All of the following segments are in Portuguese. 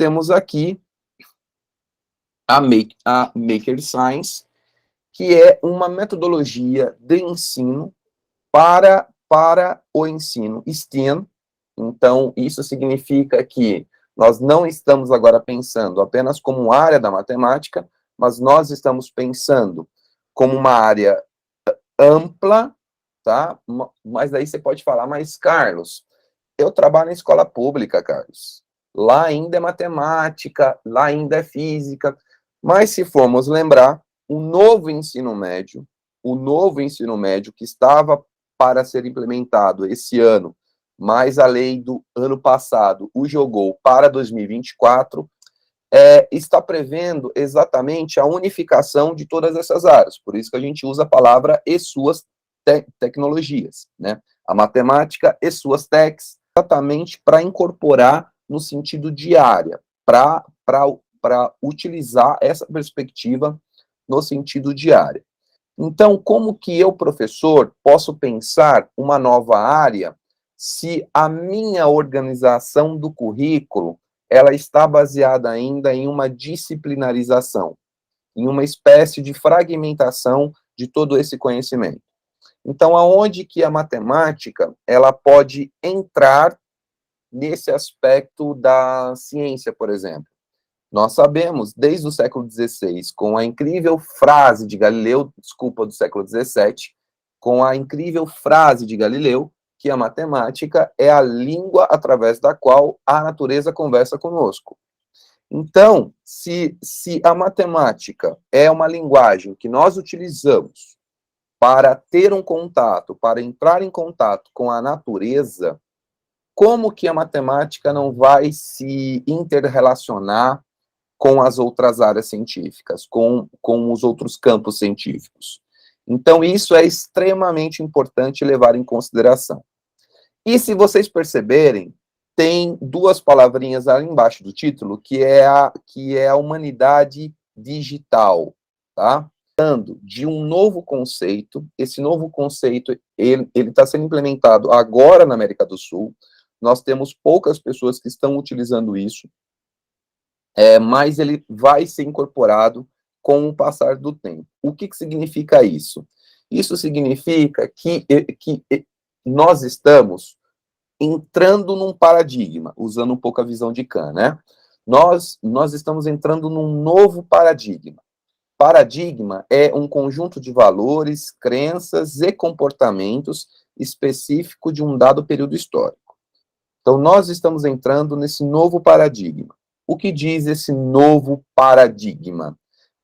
temos aqui a Maker Science, que é uma metodologia de ensino para o ensino STEAM. Então, isso significa que nós não estamos agora pensando apenas como área da matemática, mas nós estamos pensando como uma área ampla, tá? Mas aí você pode falar, mas Carlos, eu trabalho em escola pública, Carlos. Lá ainda é matemática, lá ainda é física. Mas se formos lembrar, o novo ensino médio que estava para ser implementado esse ano, mas a lei do ano passado o jogou para 2024, está prevendo exatamente a unificação de todas essas áreas. Por isso que a gente usa a palavra e suas tecnologias, né? A matemática e suas techs, exatamente para incorporar no sentido de área, para utilizar essa perspectiva no sentido de área. Então, como que eu, professor, posso pensar uma nova área se a minha organização do currículo ela está baseada ainda em uma disciplinarização, em uma espécie de fragmentação de todo esse conhecimento? Então, aonde que a matemática ela pode entrar nesse aspecto da ciência, por exemplo? Nós sabemos, desde o século XVI, com a incrível frase de Galileu, do século XVII, com a incrível frase de Galileu, que a matemática é a língua através da qual a natureza conversa conosco. Então, se a matemática é uma linguagem que nós utilizamos para ter um contato, para entrar em contato com a natureza, como que a matemática não vai se interrelacionar com as outras áreas científicas, com os outros campos científicos? Então, isso é extremamente importante levar em consideração. E se vocês perceberem, tem duas palavrinhas ali embaixo do título, que é a humanidade digital, tá? De um novo conceito, esse novo conceito, ele está sendo implementado agora na América do Sul, nós temos poucas pessoas que estão utilizando isso, mas ele vai ser incorporado com o passar do tempo. O que significa isso? Isso significa que nós estamos entrando num paradigma, usando um pouco a visão de Kant, né? Nós estamos entrando num novo paradigma. Paradigma é um conjunto de valores, crenças e comportamentos específico de um dado período histórico. Então, nós estamos entrando nesse novo paradigma. O que diz esse novo paradigma?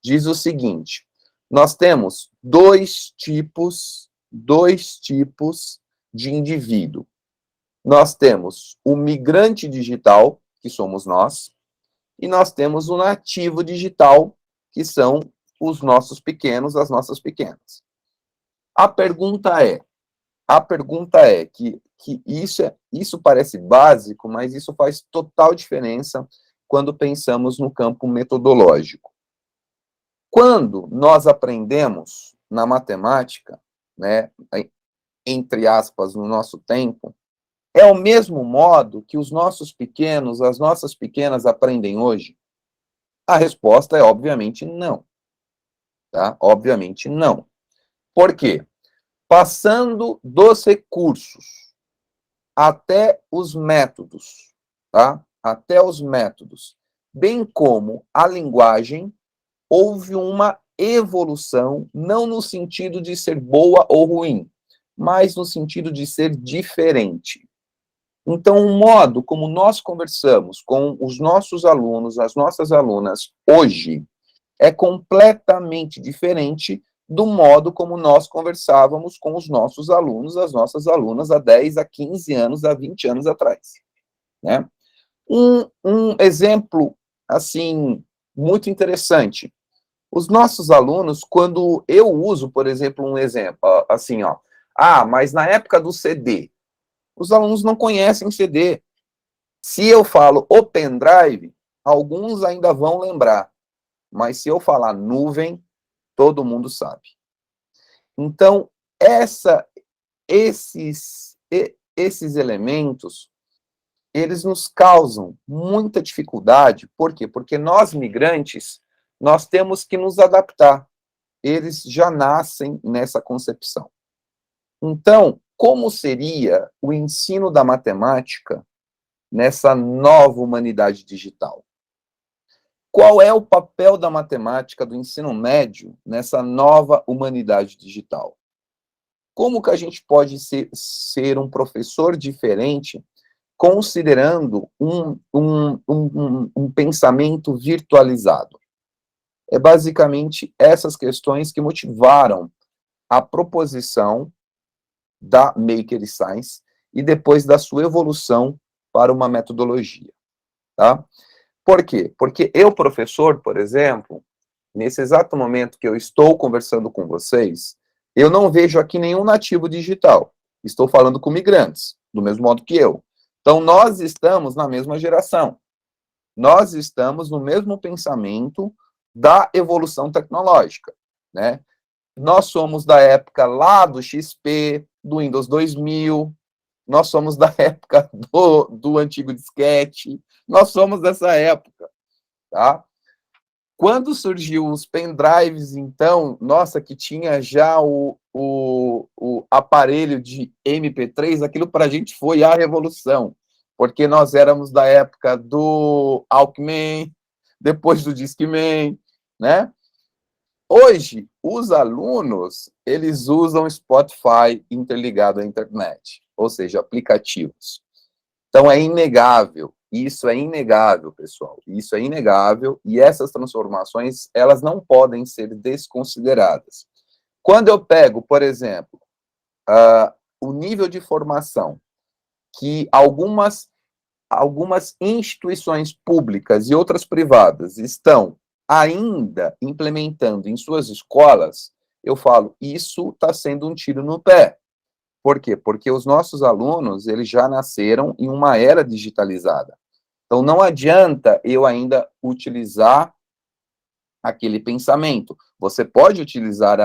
Diz o seguinte: nós temos dois tipos de indivíduo. Nós temos o migrante digital, que somos nós, e nós temos o nativo digital, que são os nossos pequenos, as nossas pequenas. A pergunta é que isso parece básico, mas isso faz total diferença quando pensamos no campo metodológico. Quando nós aprendemos na matemática, né, entre aspas, no nosso tempo, é o mesmo modo que os nossos pequenos, as nossas pequenas aprendem hoje? A resposta é obviamente não. Tá? Obviamente não. Por quê? Passando dos recursos até os métodos, tá? Até os métodos, bem como a linguagem, houve uma evolução, não no sentido de ser boa ou ruim, mas no sentido de ser diferente. Então, o modo como nós conversamos com os nossos alunos, as nossas alunas, hoje, é completamente diferente do modo como nós conversávamos com os nossos alunos, as nossas alunas, há 10, há 15 anos, há 20 anos atrás, né? Um exemplo, assim, muito interessante. Os nossos alunos, quando eu uso, por exemplo, um exemplo, assim, ó, mas na época do CD, os alunos não conhecem CD. Se eu falo o pendrive, alguns ainda vão lembrar, mas se eu falar nuvem, todo mundo sabe. Então, esses elementos eles nos causam muita dificuldade. Por quê? Porque nós, migrantes, nós temos que nos adaptar. Eles já nascem nessa concepção. Então, como seria o ensino da matemática nessa nova humanidade digital? Qual é o papel da matemática do ensino médio nessa nova humanidade digital? Como que a gente pode ser um professor diferente considerando um pensamento virtualizado? É basicamente essas questões que motivaram a proposição da Maker Science e depois da sua evolução para uma metodologia, tá? Por quê? Porque eu, professor, por exemplo, nesse exato momento que eu estou conversando com vocês, eu não vejo aqui nenhum nativo digital. Estou falando com migrantes, do mesmo modo que eu. Então, nós estamos na mesma geração. Nós estamos no mesmo pensamento da evolução tecnológica, né? Nós somos da época lá do XP, do Windows 2000, nós somos da época do antigo disquete, nós somos dessa época, tá? Quando surgiu os pendrives, então, nossa, que tinha já o aparelho de MP3, aquilo para a gente foi a revolução, porque nós éramos da época do Walkman, depois do Discman, né? Hoje, os alunos, eles usam Spotify interligado à internet, ou seja, aplicativos. Então, é inegável, isso é inegável, pessoal, isso é inegável, e essas transformações, elas não podem ser desconsideradas. Quando eu pego, por exemplo, o nível de formação que algumas instituições públicas e outras privadas estão ainda implementando em suas escolas, eu falo, isso está sendo um tiro no pé. Por quê? Porque os nossos alunos, eles já nasceram em uma era digitalizada. Então, não adianta eu ainda utilizar aquele pensamento. Você pode utilizar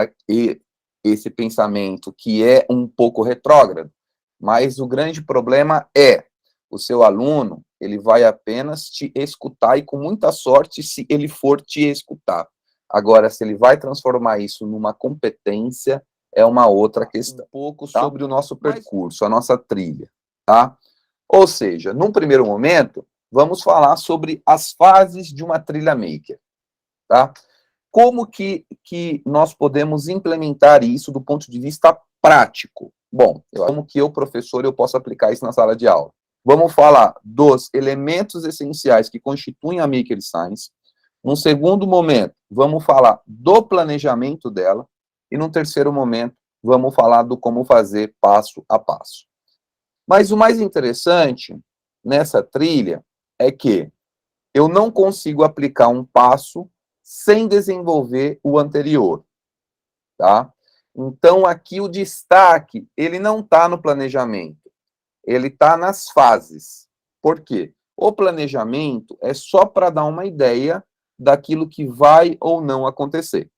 esse pensamento que é um pouco retrógrado, mas o grande problema é o seu aluno, ele vai apenas te escutar e com muita sorte se ele for te escutar. Agora, se ele vai transformar isso numa competência, é uma outra questão. Um pouco sobre o nosso percurso, a nossa trilha, tá? Ou seja, num primeiro momento, vamos falar sobre as fases de uma trilha maker, tá? Como que nós podemos implementar isso do ponto de vista prático? Bom, como que eu, professor, eu posso aplicar isso na sala de aula? Vamos falar dos elementos essenciais que constituem a Maker Science. Num segundo momento, vamos falar do planejamento dela. E num terceiro momento, vamos falar do como fazer passo a passo. Mas o mais interessante nessa trilha é que eu não consigo aplicar um passo sem desenvolver o anterior, tá? Então, aqui o destaque, ele não está no planejamento, ele está nas fases. Por quê? O planejamento é só para dar uma ideia daquilo que vai ou não acontecer.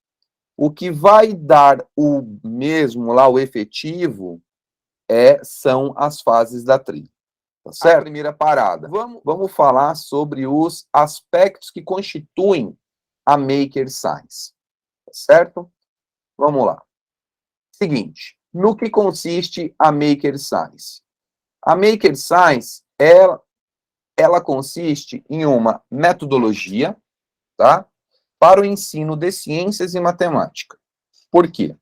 O que vai dar o mesmo lá, o efetivo, são as fases da trilha. Tá certo? A primeira parada. Vamos falar sobre os aspectos que constituem a Maker Science. Tá certo? Vamos lá. Seguinte, no que consiste a Maker Science? A Maker Science, ela consiste em uma metodologia, tá? Para o ensino de ciências e matemática. Por quê?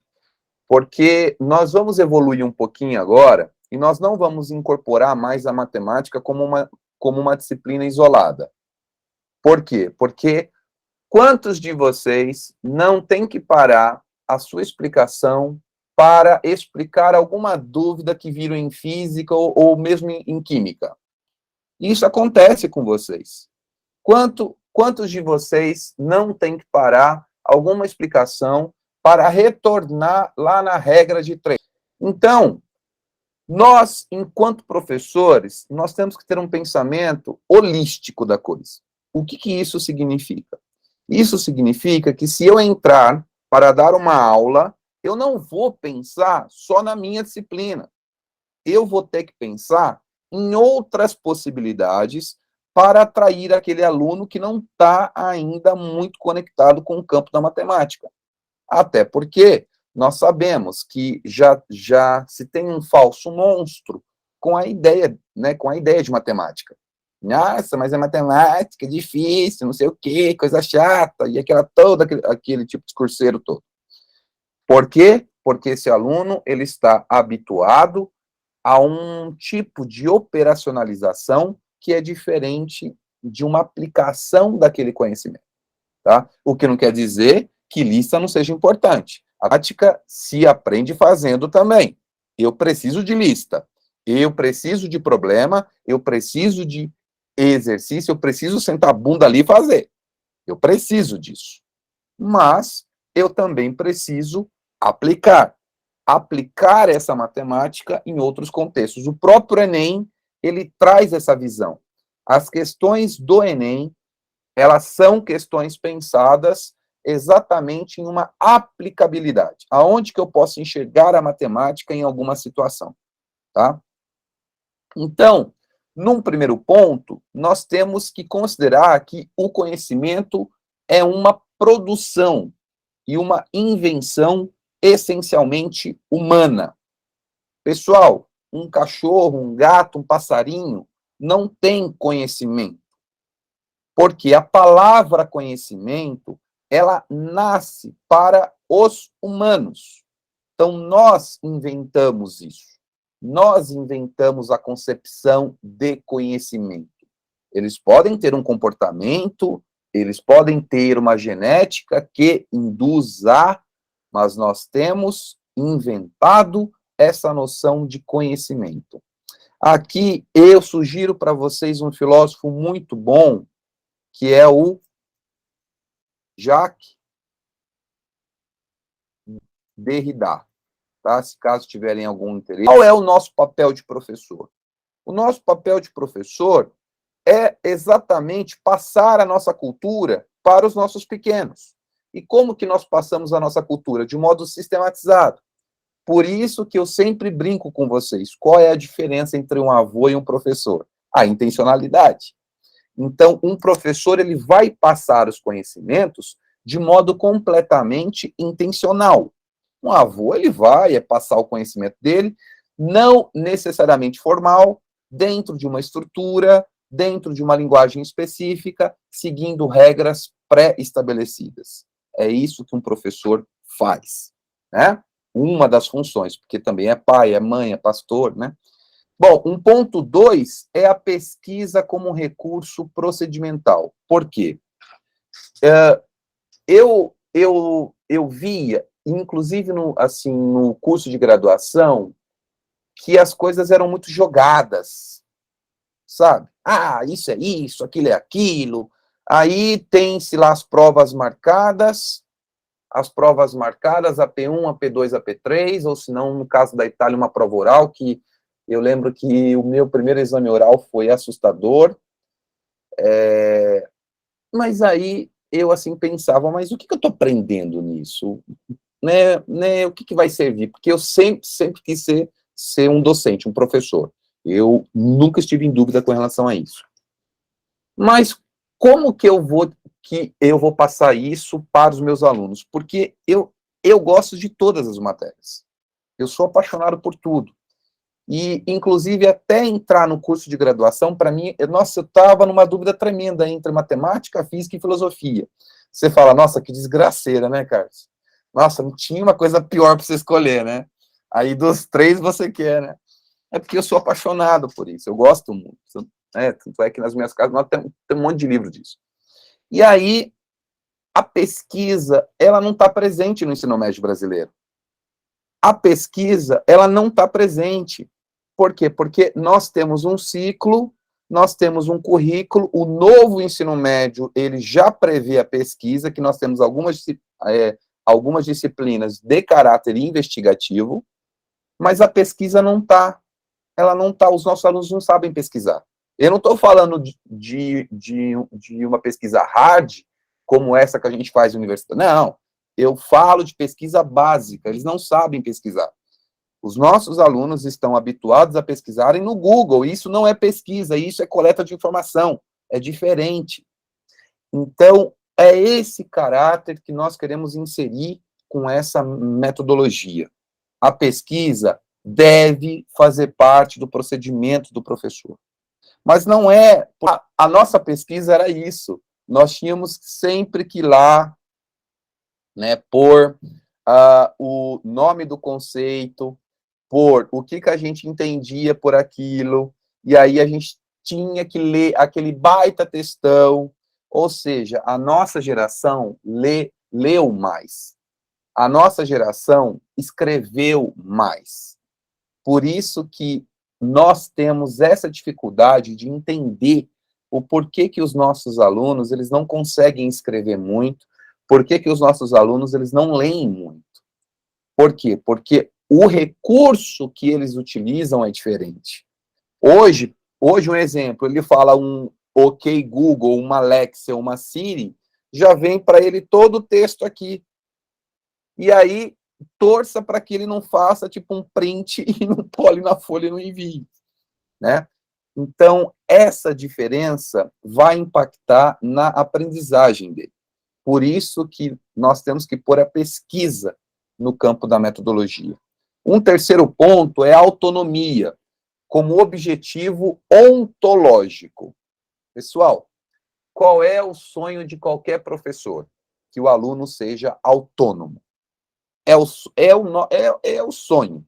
Porque nós vamos evoluir um pouquinho agora e nós não vamos incorporar mais a matemática como uma disciplina isolada. Por quê? Porque quantos de vocês não têm que parar a sua explicação para explicar alguma dúvida que viram em física ou mesmo em química? Isso acontece com vocês. Quantos de vocês não têm que parar alguma explicação para retornar lá na regra de 3? Então, nós, enquanto professores, nós temos que ter um pensamento holístico da coisa. O que isso significa? Isso significa que se eu entrar para dar uma aula, eu não vou pensar só na minha disciplina. Eu vou ter que pensar em outras possibilidades para atrair aquele aluno que não está ainda muito conectado com o campo da matemática. Até porque nós sabemos que já se tem um falso monstro com a ideia, né, com a ideia de matemática. Nossa, mas é matemática, é difícil, não sei o quê, coisa chata, e aquele tipo de discurseiro todo. Por quê? Porque esse aluno ele está habituado a um tipo de operacionalização que é diferente de uma aplicação daquele conhecimento. Tá? O que não quer dizer que lista não seja importante. A prática se aprende fazendo também. Eu preciso de lista, eu preciso de problema, eu preciso de exercício, eu preciso sentar a bunda ali e fazer. Eu preciso disso. Mas eu também preciso aplicar. Aplicar essa matemática em outros contextos. O próprio Enem, ele traz essa visão. As questões do Enem, elas são questões pensadas exatamente em uma aplicabilidade. Aonde que eu posso enxergar a matemática em alguma situação, tá? Então, num primeiro ponto, nós temos que considerar que o conhecimento é uma produção e uma invenção essencialmente humana. Pessoal, um cachorro, um gato, um passarinho não tem conhecimento. Porque a palavra conhecimento, ela nasce para os humanos. Então, nós inventamos isso. Nós inventamos a concepção de conhecimento. Eles podem ter um comportamento, eles podem ter uma genética que induz a, mas nós temos inventado essa noção de conhecimento. Aqui eu sugiro para vocês um filósofo muito bom, que é o Jacques Derrida, tá? Se caso tiverem algum interesse. Qual é o nosso papel de professor? O nosso papel de professor é exatamente passar a nossa cultura para os nossos pequenos. E como que nós passamos a nossa cultura? De modo sistematizado. Por isso que eu sempre brinco com vocês. Qual é a diferença entre um avô e um professor? A intencionalidade. Então, um professor ele vai passar os conhecimentos de modo completamente intencional. Um avô ele vai passar o conhecimento dele, não necessariamente formal, dentro de uma estrutura, dentro de uma linguagem específica, seguindo regras pré-estabelecidas. É isso que um professor faz, né? Uma das funções, porque também é pai, é mãe, é pastor, né? Bom, 1.2 é a pesquisa como recurso procedimental. Por quê? Eu via, inclusive no curso de graduação, que as coisas eram muito jogadas, sabe? Ah, isso é isso, aquilo é aquilo. Aí tem-se lá as provas marcadas, AP1, AP2, AP3, ou se não, no caso da Itália, uma prova oral, que eu lembro que o meu primeiro exame oral foi assustador. Mas aí eu, assim, pensava, mas o que eu estou aprendendo nisso? O que vai servir? Porque eu sempre quis ser um docente, um professor. Eu nunca estive em dúvida com relação a isso. Mas como que eu vou passar isso para os meus alunos? Porque eu gosto de todas as matérias. Eu sou apaixonado por tudo. E, inclusive, até entrar no curso de graduação, para mim, nossa, eu estava numa dúvida tremenda entre matemática, física e filosofia. Você fala, nossa, que desgraceira, né, Carlos? Nossa, não tinha uma coisa pior para você escolher, né? Aí dos três você quer, né? É porque eu sou apaixonado por isso, eu gosto muito. Tanto é que nas minhas casas nós tem um monte de livro disso. E aí, a pesquisa, ela não está presente no ensino médio brasileiro. A pesquisa, ela não está presente. Por quê? Porque nós temos um ciclo, nós temos um currículo, o novo ensino médio, ele já prevê a pesquisa, que nós temos algumas disciplinas de caráter investigativo, mas a pesquisa não está. Ela não está, os nossos alunos não sabem pesquisar. Eu não estou falando de uma pesquisa hard, como essa que a gente faz na universidade. Não, eu falo de pesquisa básica, eles não sabem pesquisar. Os nossos alunos estão habituados a pesquisarem no Google. Isso não é pesquisa, isso é coleta de informação. É diferente. Então, é esse caráter que nós queremos inserir com essa metodologia. A pesquisa deve fazer parte do procedimento do professor. Mas não é... A nossa pesquisa era isso. Nós tínhamos sempre que ir lá, né, pôr o nome do conceito, por o que a gente entendia por aquilo, e aí a gente tinha que ler aquele baita textão, ou seja, a nossa geração leu mais, a nossa geração escreveu mais. Por isso que nós temos essa dificuldade de entender o porquê que os nossos alunos eles não conseguem escrever muito, porquê que os nossos alunos eles não leem muito. Por quê? Porque o recurso que eles utilizam é diferente. Hoje um exemplo, ele fala um OK Google, uma Alexa, uma Siri, já vem para ele todo o texto aqui. E aí, torça para que ele não faça tipo um print e não cole na folha e não envie, né? Então, essa diferença vai impactar na aprendizagem dele. Por isso que nós temos que pôr a pesquisa no campo da metodologia. Um terceiro ponto é a autonomia, como objetivo ontológico. Pessoal, qual é o sonho de qualquer professor? Que o aluno seja autônomo. É o sonho.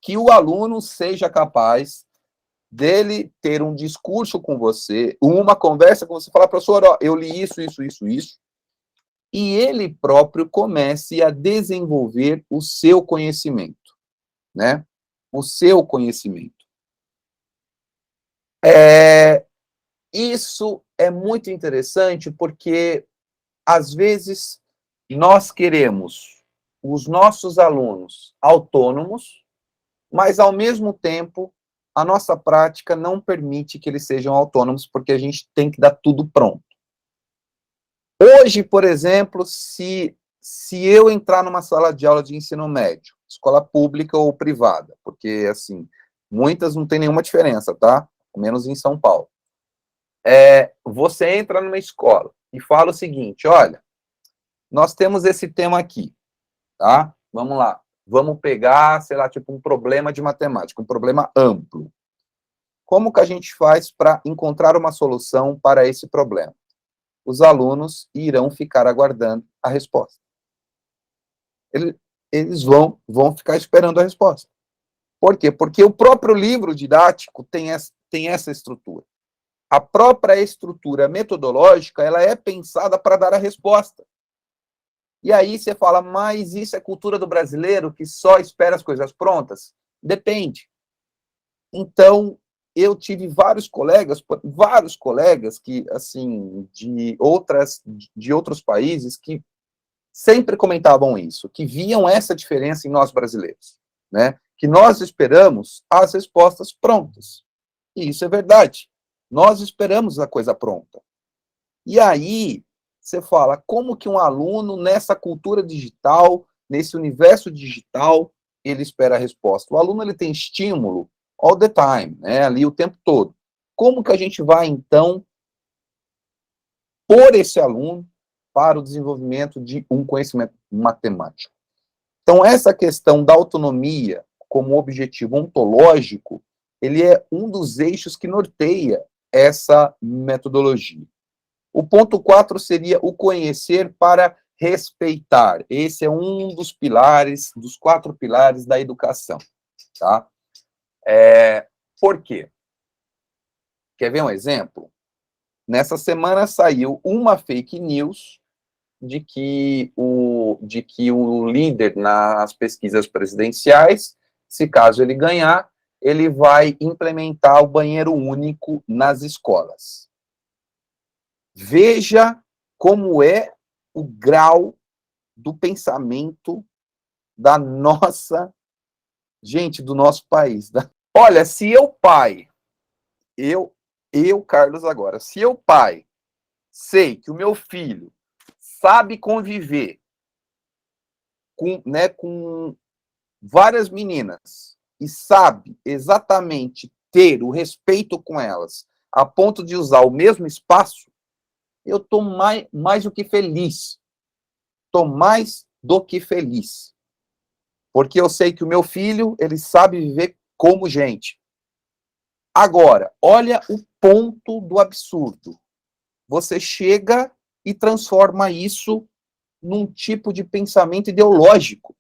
Que o aluno seja capaz dele ter um discurso com você, uma conversa com você, falar, professor, ó, eu li isso, e ele próprio comece a desenvolver o seu conhecimento, né? O seu conhecimento. Isso é muito interessante porque, às vezes, nós queremos os nossos alunos autônomos, mas, ao mesmo tempo, a nossa prática não permite que eles sejam autônomos, porque a gente tem que dar tudo pronto. Hoje, por exemplo, se eu entrar numa sala de aula de ensino médio, escola pública ou privada, porque, assim, muitas não tem nenhuma diferença, tá? Menos em São Paulo. Você entra numa escola e fala o seguinte, olha, nós temos esse tema aqui, tá? Vamos lá. Vamos pegar, sei lá, tipo um problema de matemática, um problema amplo. Como que a gente faz para encontrar uma solução para esse problema? Os alunos irão ficar aguardando a resposta. Eles vão ficar esperando a resposta. Por quê? Porque o próprio livro didático tem essa estrutura. A própria estrutura metodológica, ela é pensada para dar a resposta. E aí você fala, mas isso é cultura do brasileiro que só espera as coisas prontas? Depende. Então, eu tive vários colegas que, assim, de outros países que sempre comentavam isso, que viam essa diferença em nós brasileiros, né? Que nós esperamos as respostas prontas. E isso é verdade. Nós esperamos a coisa pronta. E aí, você fala, como que um aluno, nessa cultura digital, nesse universo digital, ele espera a resposta? O aluno ele tem estímulo all the time, né? Ali o tempo todo. Como que a gente vai, então, pôr esse aluno para o desenvolvimento de um conhecimento matemático? Então, essa questão da autonomia como objetivo ontológico, ele é um dos eixos que norteia essa metodologia. O ponto 4 seria o conhecer para respeitar. Esse é um dos pilares, dos 4 pilares da educação, tá? Por quê? Quer ver um exemplo? Nessa semana saiu uma fake news de que o líder nas pesquisas presidenciais, se caso ele ganhar, ele vai implementar o banheiro único nas escolas. Veja como é o grau do pensamento da nossa gente, do nosso país. Olha, se eu, pai, Carlos, agora, se eu, pai, sei que o meu filho sabe conviver com várias meninas e sabe exatamente ter o respeito com elas, a ponto de usar o mesmo espaço, eu estou mais do que feliz. Estou mais do que feliz. Porque eu sei que o meu filho, ele sabe viver como gente. Agora, olha o ponto do absurdo. Você chega e transforma isso num tipo de pensamento ideológico.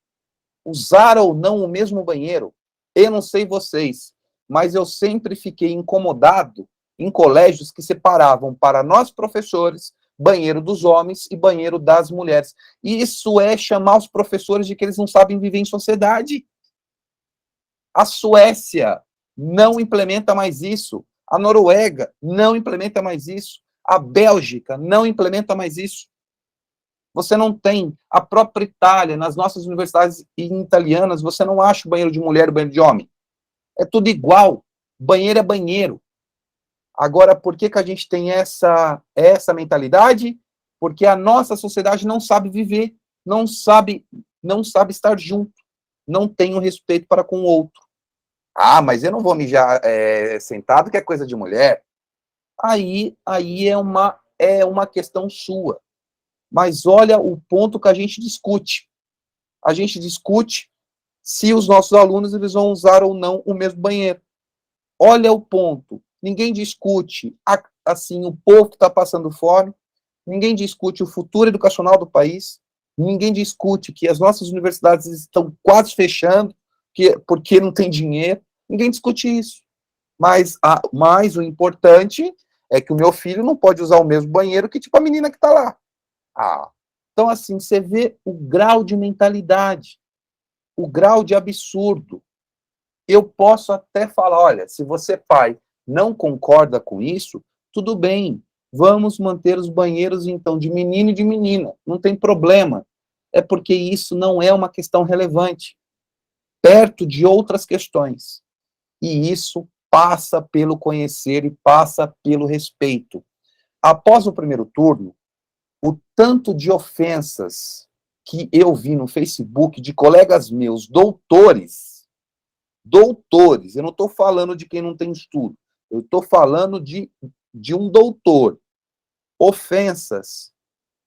Usar ou não o mesmo banheiro. Eu não sei vocês, mas eu sempre fiquei incomodado em colégios que separavam para nós professores banheiro dos homens e banheiro das mulheres. Isso é chamar os professores de que eles não sabem viver em sociedade. A Suécia não implementa mais isso. A Noruega não implementa mais isso. A Bélgica não implementa mais isso. Você não tem a própria Itália, nas nossas universidades italianas, você não acha o banheiro de mulher e o banheiro de homem. É tudo igual. Banheiro é banheiro. Agora, por que a gente tem essa mentalidade? Porque a nossa sociedade não sabe viver, não sabe estar junto, não tem o respeito para com o outro. Ah, mas eu não vou mijar sentado, que é coisa de mulher. Aí é uma questão sua. Mas olha o ponto que a gente discute. A gente discute se os nossos alunos eles vão usar ou não o mesmo banheiro. Olha o ponto. Ninguém discute assim o povo que está passando fome. Ninguém discute o futuro educacional do país. Ninguém discute que as nossas universidades estão quase fechando porque não tem dinheiro. Ninguém discute isso. Mas o importante é que o meu filho não pode usar o mesmo banheiro que tipo a menina que está lá. Então, assim, você vê o grau de mentalidade, o grau de absurdo. Eu posso até falar, olha, se você, pai, não concorda com isso, tudo bem, vamos manter os banheiros, então, de menino e de menina, não tem problema. É porque isso não é uma questão relevante, perto de outras questões. E isso passa pelo conhecer e passa pelo respeito. Após o primeiro turno, o tanto de ofensas que eu vi no Facebook de colegas meus, doutores, eu não estou falando de quem não tem estudo, eu estou falando de um doutor, ofensas,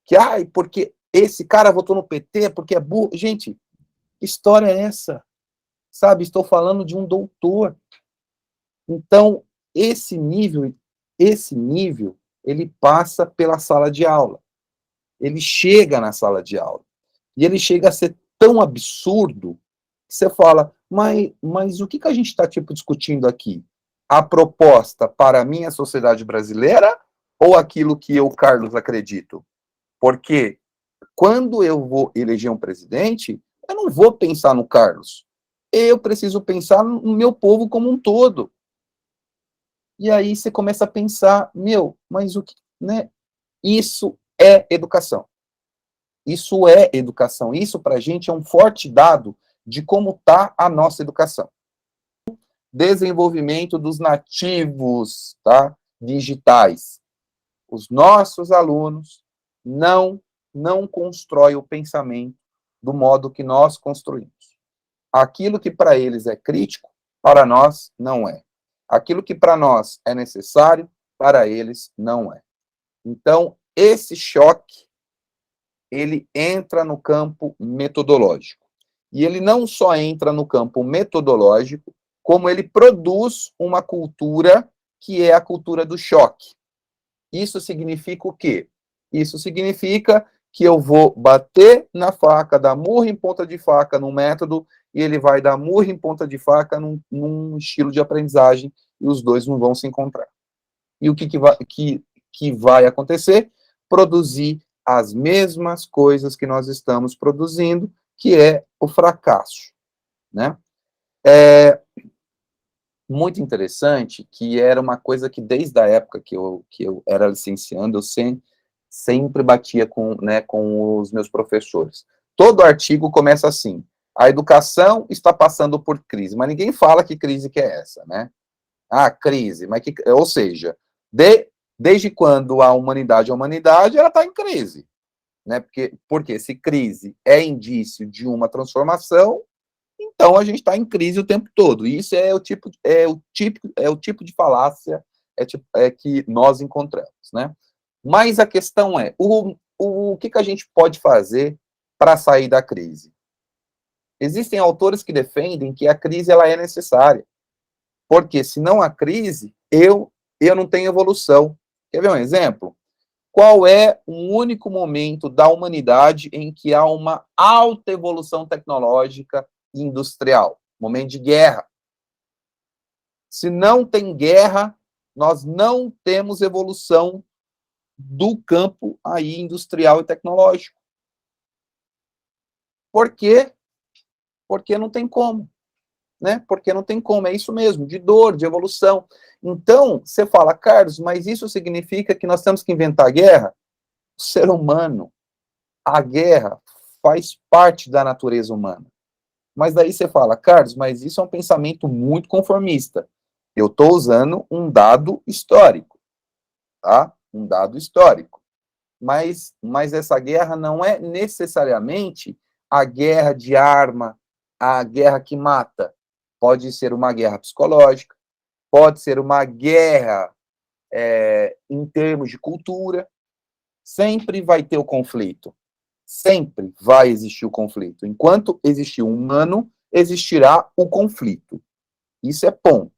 que, porque esse cara votou no PT, porque é burro. Gente, que história é essa? Sabe, estou falando de um doutor. Então, esse nível, ele passa pela sala de aula. Ele chega na sala de aula. E ele chega a ser tão absurdo que você fala, mas o que a gente está discutindo aqui? A proposta para a minha sociedade brasileira ou aquilo que eu, Carlos, acredito? Porque quando eu vou eleger um presidente, eu não vou pensar no Carlos. Eu preciso pensar no meu povo como um todo. E aí você começa a pensar, mas o que, né? Isso é educação. Isso é educação. Isso, para a gente, é um forte dado de como está a nossa educação. Desenvolvimento dos nativos, tá? Digitais. Os nossos alunos não constroem o pensamento do modo que nós construímos. Aquilo que para eles é crítico, para nós não é. Aquilo que para nós é necessário, para eles não é. Então, esse choque ele entra no campo metodológico. E ele não só entra no campo metodológico, como ele produz uma cultura que é a cultura do choque. Isso significa o quê? Isso significa que eu vou bater na faca, dar murro em ponta de faca num método, e ele vai dar murro em ponta de faca num estilo de aprendizagem, e os dois não vão se encontrar. E o que vai acontecer? Produzir as mesmas coisas que nós estamos produzindo, que é o fracasso, né? É muito interessante que era uma coisa que desde a época que eu era licenciando, eu sempre batia com os meus professores. Todo artigo começa assim, a educação está passando por crise, mas ninguém fala que crise que é essa, né? Crise, ou seja, desde quando a humanidade ela está em crise, né? Porque se crise é indício de uma transformação, Então a gente está em crise o tempo todo. E isso é o tipo de falácia que nós encontramos, né? Mas a questão é, o que a gente pode fazer para sair da crise? Existem autores que defendem que a crise ela é necessária, porque se não há crise, eu não tenho evolução. Quer ver um exemplo? Qual é o único momento da humanidade em que há uma alta evolução tecnológica e industrial? Momento de guerra. Se não tem guerra, nós não temos evolução do campo aí industrial e tecnológico. Por quê? Porque não tem como, né? Porque não tem como, é isso mesmo, de dor, de evolução. Então, você fala, Carlos, mas isso significa que nós temos que inventar guerra? O ser humano, a guerra faz parte da natureza humana. Mas daí você fala, Carlos, mas isso é um pensamento muito conformista. Eu estou usando um dado histórico, tá? Um dado histórico. Mas essa guerra não é necessariamente a guerra de arma, a guerra que mata. Pode ser uma guerra psicológica, pode ser uma guerra em termos de cultura. Sempre vai ter o conflito. Sempre vai existir o conflito. Enquanto existir um humano, existirá o conflito. Isso é ponto.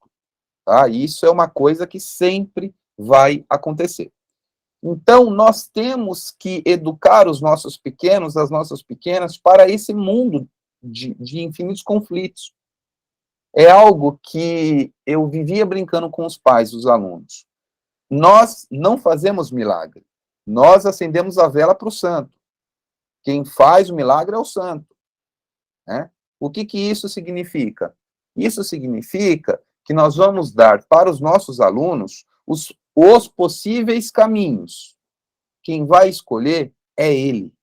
Tá? Isso é uma coisa que sempre vai acontecer. Então, nós temos que educar os nossos pequenos, as nossas pequenas, para esse mundo de infinitos conflitos. É algo que eu vivia brincando com os pais dos alunos. Nós não fazemos milagre. Nós acendemos a vela para o santo. Quem faz o milagre é o santo. Né? O que isso significa? Isso significa que nós vamos dar para os nossos alunos os possíveis caminhos. Quem vai escolher é ele.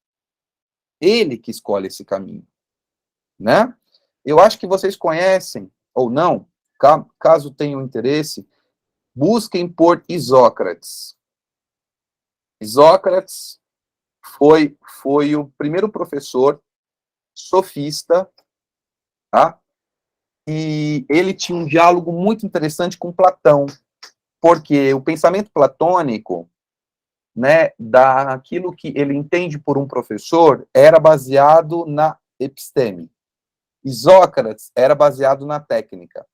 Ele que escolhe esse caminho. Né? Eu acho que vocês conhecem, ou não, caso tenham interesse, busquem por Isócrates. Isócrates foi o primeiro professor sofista, tá? E ele tinha um diálogo muito interessante com Platão, porque o pensamento platônico, né, daquilo que ele entende por um professor, era baseado na episteme. Isócrates era baseado na técnica.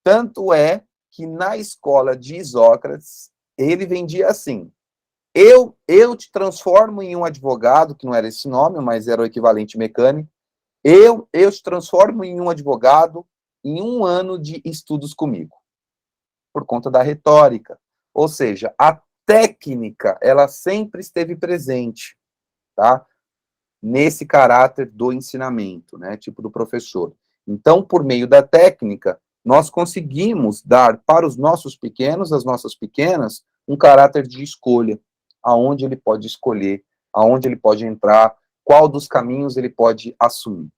Tanto é que na escola de Isócrates, ele vendia assim: eu te transformo em um advogado, que não era esse nome, mas era o equivalente mecânico. Eu te transformo em um advogado em 1 ano de estudos comigo, por conta da retórica. Ou seja, a técnica, ela sempre esteve presente, tá? Nesse caráter do ensinamento, né? Tipo do professor. Então, por meio da técnica, nós conseguimos dar para os nossos pequenos, as nossas pequenas, um caráter de escolha, aonde ele pode escolher, aonde ele pode entrar, qual dos caminhos ele pode assumir,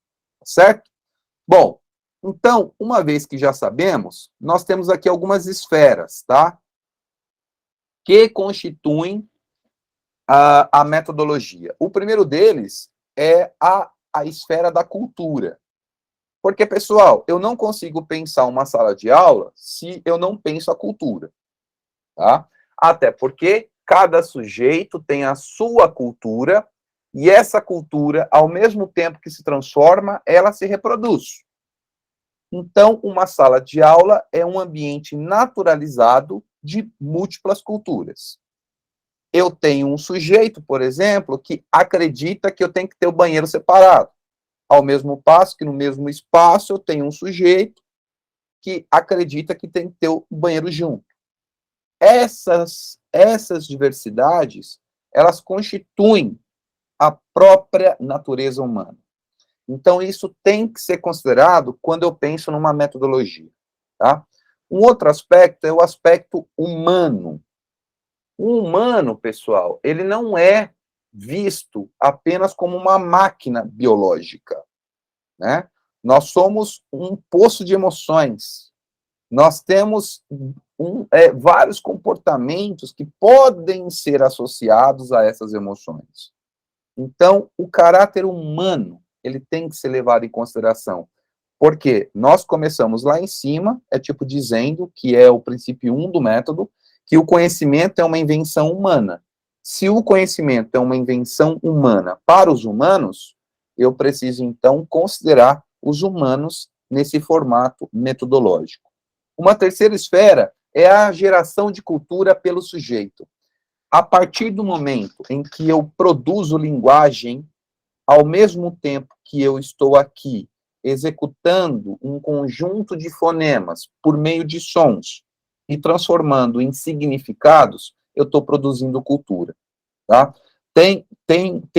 certo? Bom, então, uma vez que já sabemos, nós temos aqui algumas esferas, tá? Que constituem a metodologia. O primeiro deles é a esfera da cultura. Porque, pessoal, eu não consigo pensar uma sala de aula se eu não penso a cultura, tá? Até porque cada sujeito tem a sua cultura e essa cultura, ao mesmo tempo que se transforma, ela se reproduz. Então, uma sala de aula é um ambiente naturalizado de múltiplas culturas. Eu tenho um sujeito, por exemplo, que acredita que eu tenho que ter o banheiro separado. Ao mesmo passo que no mesmo espaço eu tenho um sujeito que acredita que tem que ter o banheiro junto. Essas diversidades, elas constituem a própria natureza humana. Então, isso tem que ser considerado quando eu penso numa metodologia. Tá? Um outro aspecto é o aspecto humano. O humano, pessoal, ele não é visto apenas como uma máquina biológica. Né? Nós somos um poço de emoções. Nós temos vários comportamentos que podem ser associados a essas emoções. Então, o caráter humano, ele tem que ser levado em consideração. Porque nós começamos lá em cima, é tipo dizendo que é o princípio 1 do método, que o conhecimento é uma invenção humana. Se o conhecimento é uma invenção humana para os humanos, eu preciso, então, considerar os humanos nesse formato metodológico. Uma terceira esfera é a geração de cultura pelo sujeito. A partir do momento em que eu produzo linguagem, ao mesmo tempo que eu estou aqui executando um conjunto de fonemas por meio de sons e transformando em significados, eu estou produzindo cultura, tá? Tem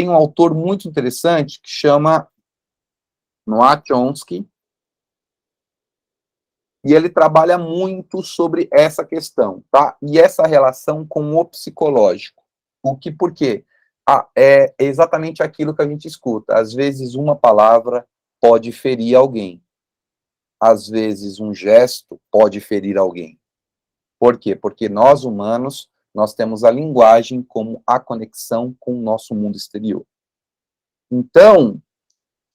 um autor muito interessante que chama Noam Chomsky, e ele trabalha muito sobre essa questão, tá? E essa relação com o psicológico. Por quê? É exatamente aquilo que a gente escuta. Às vezes, uma palavra pode ferir alguém. Às vezes, um gesto pode ferir alguém. Por quê? Porque nós, humanos, nós temos a linguagem como a conexão com o nosso mundo exterior. Então,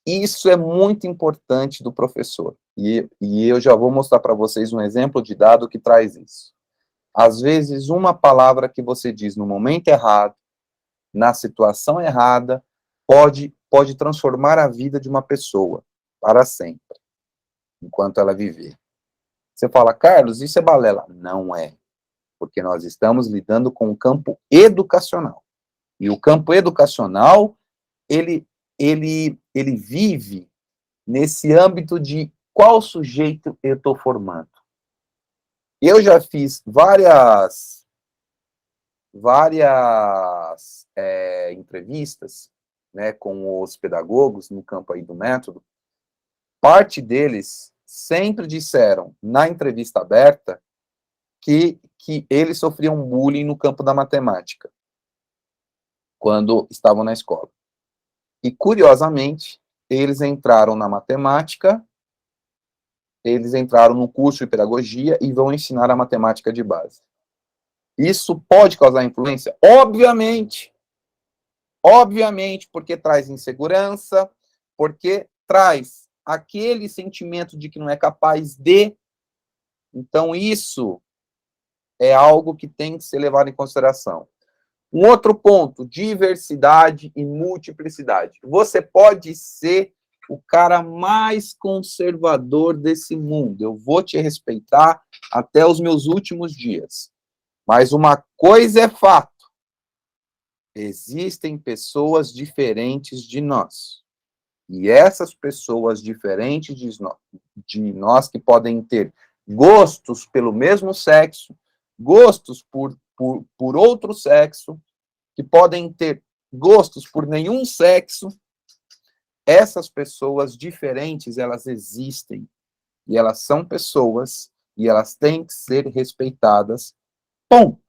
isso é muito importante do professor. E eu já vou mostrar para vocês um exemplo de dado que traz isso. Às vezes, uma palavra que você diz no momento errado, na situação errada, pode transformar a vida de uma pessoa para sempre, enquanto ela viver. Você fala, Carlos, isso é balela. Não é, porque nós estamos lidando com o campo educacional. E o campo educacional, ele vive nesse âmbito de qual sujeito eu estou formando. Eu já fiz várias entrevistas, né, com os pedagogos no campo aí do método. Parte deles sempre disseram, na entrevista aberta, que eles sofriam bullying no campo da matemática, quando estavam na escola. E, curiosamente, eles entraram na matemática, eles entraram no curso de pedagogia e vão ensinar a matemática de base. Isso pode causar influência? Obviamente, porque traz insegurança, porque traz aquele sentimento de que não é capaz de. Então, isso é algo que tem que ser levado em consideração. Um outro ponto, diversidade e multiplicidade. Você pode ser o cara mais conservador desse mundo. Eu vou te respeitar até os meus últimos dias. Mas uma coisa é fato. Existem pessoas diferentes de nós. E essas pessoas diferentes de nós que podem ter gostos pelo mesmo sexo, gostos por outro sexo, que podem ter gostos por nenhum sexo, essas pessoas diferentes, elas existem. E elas são pessoas, e elas têm que ser respeitadas. Ponto.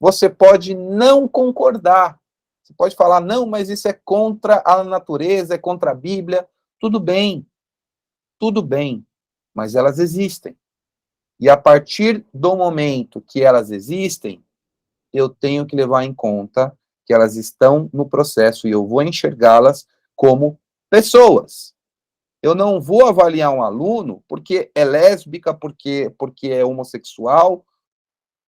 Você pode não concordar. Você pode falar, não, mas isso é contra a natureza, é contra a Bíblia. Tudo bem, mas elas existem. E a partir do momento que elas existem, eu tenho que levar em conta que elas estão no processo e eu vou enxergá-las como pessoas. Eu não vou avaliar um aluno porque é lésbica, porque é homossexual,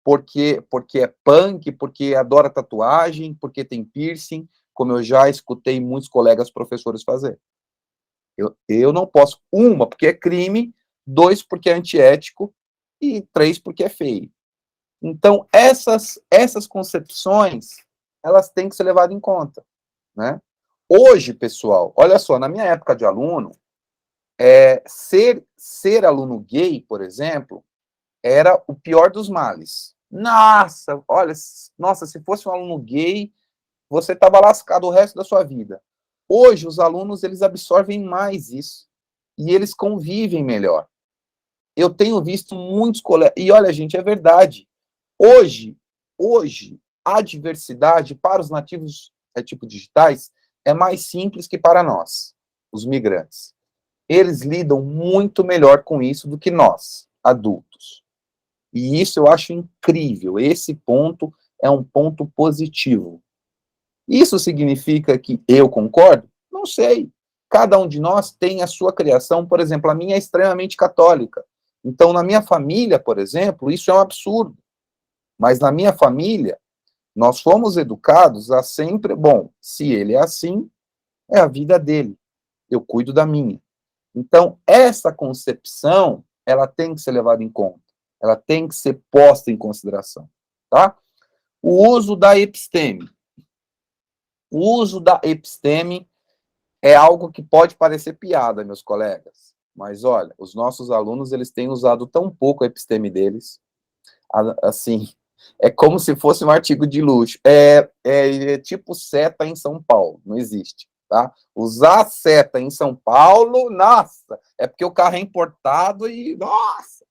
porque é punk, porque adora tatuagem, porque tem piercing, como eu já escutei muitos colegas professores fazer. Eu não posso, porque é crime, 2, porque é antiético, e 3, porque é feio. Então, essas concepções, elas têm que ser levadas em conta, né? Hoje, pessoal, olha só, na minha época de aluno, ser aluno gay, por exemplo, era o pior dos males. Nossa, se fosse um aluno gay, você estava lascado o resto da sua vida. Hoje, os alunos, eles absorvem mais isso. E eles convivem melhor. Eu tenho visto muitos colegas... E olha, gente, é verdade. Hoje, a diversidade para os nativos digitais é mais simples que para nós, os migrantes. Eles lidam muito melhor com isso do que nós, adultos. E isso eu acho incrível. Esse ponto é um ponto positivo. Isso significa que eu concordo? Não sei. Cada um de nós tem a sua criação, por exemplo, a minha é extremamente católica. Então, na minha família, por exemplo, isso é um absurdo. Mas na minha família, nós fomos educados a sempre, bom, se ele é assim, é a vida dele. Eu cuido da minha. Então, essa concepção, ela tem que ser levada em conta. Ela tem que ser posta em consideração, tá? O uso da episteme. O uso da episteme é algo que pode parecer piada, meus colegas. Mas, olha, os nossos alunos, eles têm usado tão pouco a episteme deles, assim, é como se fosse um artigo de luxo. É tipo seta em São Paulo, não existe, tá? Usar seta em São Paulo, nossa, é porque o carro é importado e, nossa,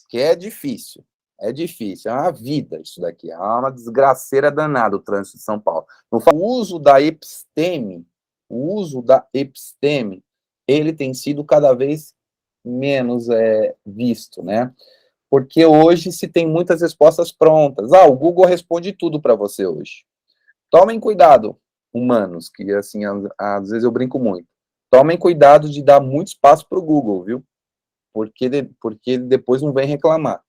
que é difícil. É difícil, é uma vida isso daqui, é uma desgraceira danada o trânsito de São Paulo. O uso da episteme, ele tem sido cada vez menos visto, né? Porque hoje se tem muitas respostas prontas. O Google responde tudo para você hoje. Tomem cuidado, humanos, que assim, às vezes eu brinco muito. Tomem cuidado de dar muito espaço para o Google, viu? Porque depois não vem reclamar,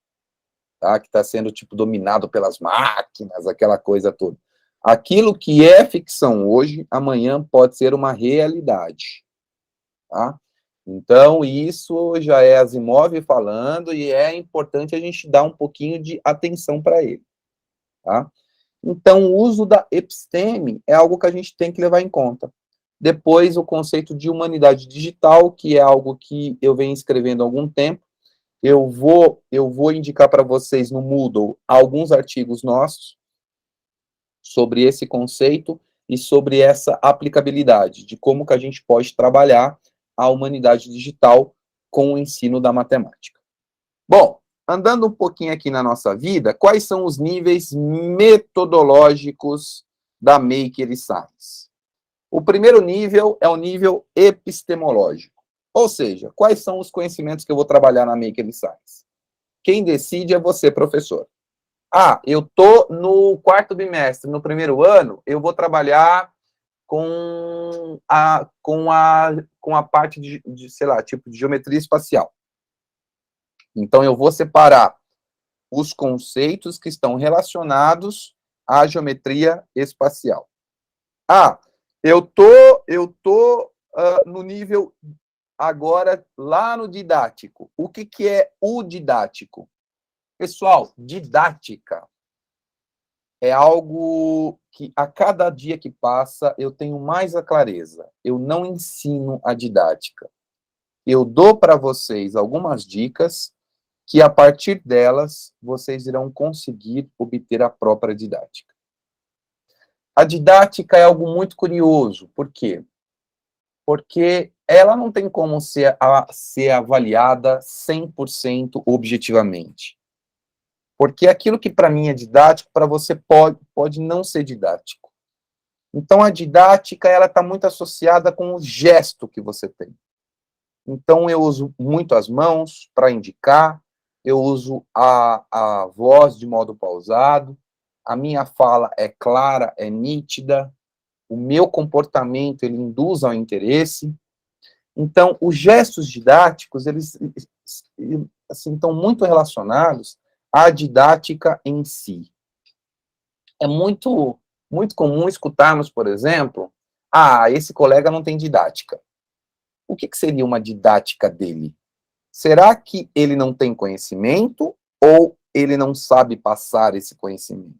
tá? Que está sendo, tipo, dominado pelas máquinas, aquela coisa toda. Aquilo que é ficção hoje, amanhã pode ser uma realidade, tá? Então, isso já é Asimov falando e é importante a gente dar um pouquinho de atenção para ele, tá? Então, o uso da episteme é algo que a gente tem que levar em conta. Depois, o conceito de humanidade digital, que é algo que eu venho escrevendo há algum tempo. Eu vou indicar para vocês no Moodle alguns artigos nossos sobre esse conceito e sobre essa aplicabilidade, de como que a gente pode trabalhar a humanidade digital com o ensino da matemática. Bom, andando um pouquinho aqui na nossa vida, quais são os níveis metodológicos da Maker Science? O primeiro nível é o nível epistemológico, ou seja, quais são os conhecimentos que eu vou trabalhar na Maker Science? Quem decide é você, professor. Eu tô no quarto bimestre, no primeiro ano, eu vou trabalhar com a parte de, sei lá, tipo de geometria espacial. Então, eu vou separar os conceitos que estão relacionados à geometria espacial. Eu tô no nível agora lá no didático. O que é o didático? Pessoal, didática é algo que a cada dia que passa eu tenho mais a clareza. Eu não ensino a didática. Eu dou para vocês algumas dicas que, a partir delas, vocês irão conseguir obter a própria didática. A didática é algo muito curioso. Por quê? Porque ela não tem como ser avaliada 100% objetivamente. Porque aquilo que para mim é didático, para você pode não ser didático. Então, a didática ela está muito associada com o gesto que você tem. Então, eu uso muito as mãos para indicar, eu uso a voz de modo pausado, a minha fala é clara, é nítida, o meu comportamento ele induz ao interesse. Então, os gestos didáticos, eles assim, estão muito relacionados à didática em si. É muito comum escutarmos, por exemplo, esse colega não tem didática. O que seria uma didática dele? Será que ele não tem conhecimento ou ele não sabe passar esse conhecimento?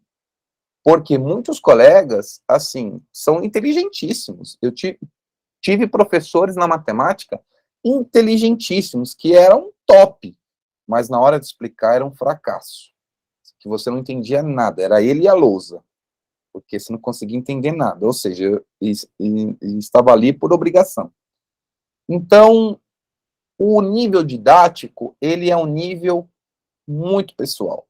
Porque muitos colegas, assim, são inteligentíssimos. Eu tive professores na matemática inteligentíssimos, que eram top, mas na hora de explicar era um fracasso. Que você não entendia nada, era ele e a lousa, porque você não conseguia entender nada, ou seja, estava ali por obrigação. Então, o nível didático, ele é um nível muito pessoal,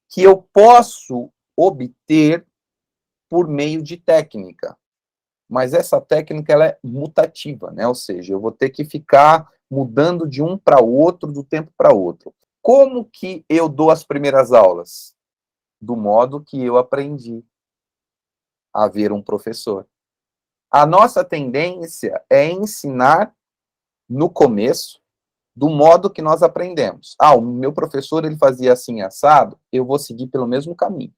que eu posso obter por meio de técnica, mas essa técnica ela é mutativa, né? Ou seja, eu vou ter que ficar mudando de um para o outro, do tempo para outro. Como que eu dou as primeiras aulas? Do modo que eu aprendi a ver um professor. A nossa tendência é ensinar no começo do modo que nós aprendemos. O meu professor ele fazia assim assado, eu vou seguir pelo mesmo caminho.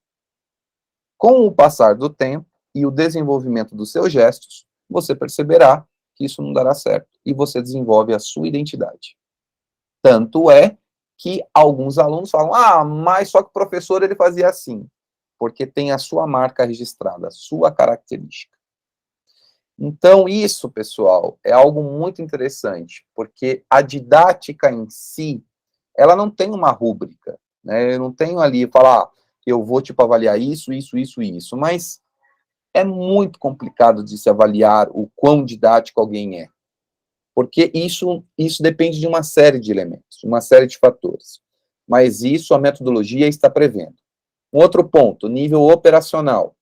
Com o passar do tempo e o desenvolvimento dos seus gestos, você perceberá que isso não dará certo e você desenvolve a sua identidade. Tanto é que alguns alunos falam, mas só que o professor ele fazia assim, porque tem a sua marca registrada, a sua característica. Então, isso, pessoal, é algo muito interessante, porque a didática em si, ela não tem uma rúbrica, né? Eu não tenho ali, falar, eu vou, avaliar isso, mas é muito complicado de se avaliar o quão didático alguém é, porque isso depende de uma série de elementos, de uma série de fatores, mas isso a metodologia está prevendo. Um outro ponto, nível operacional.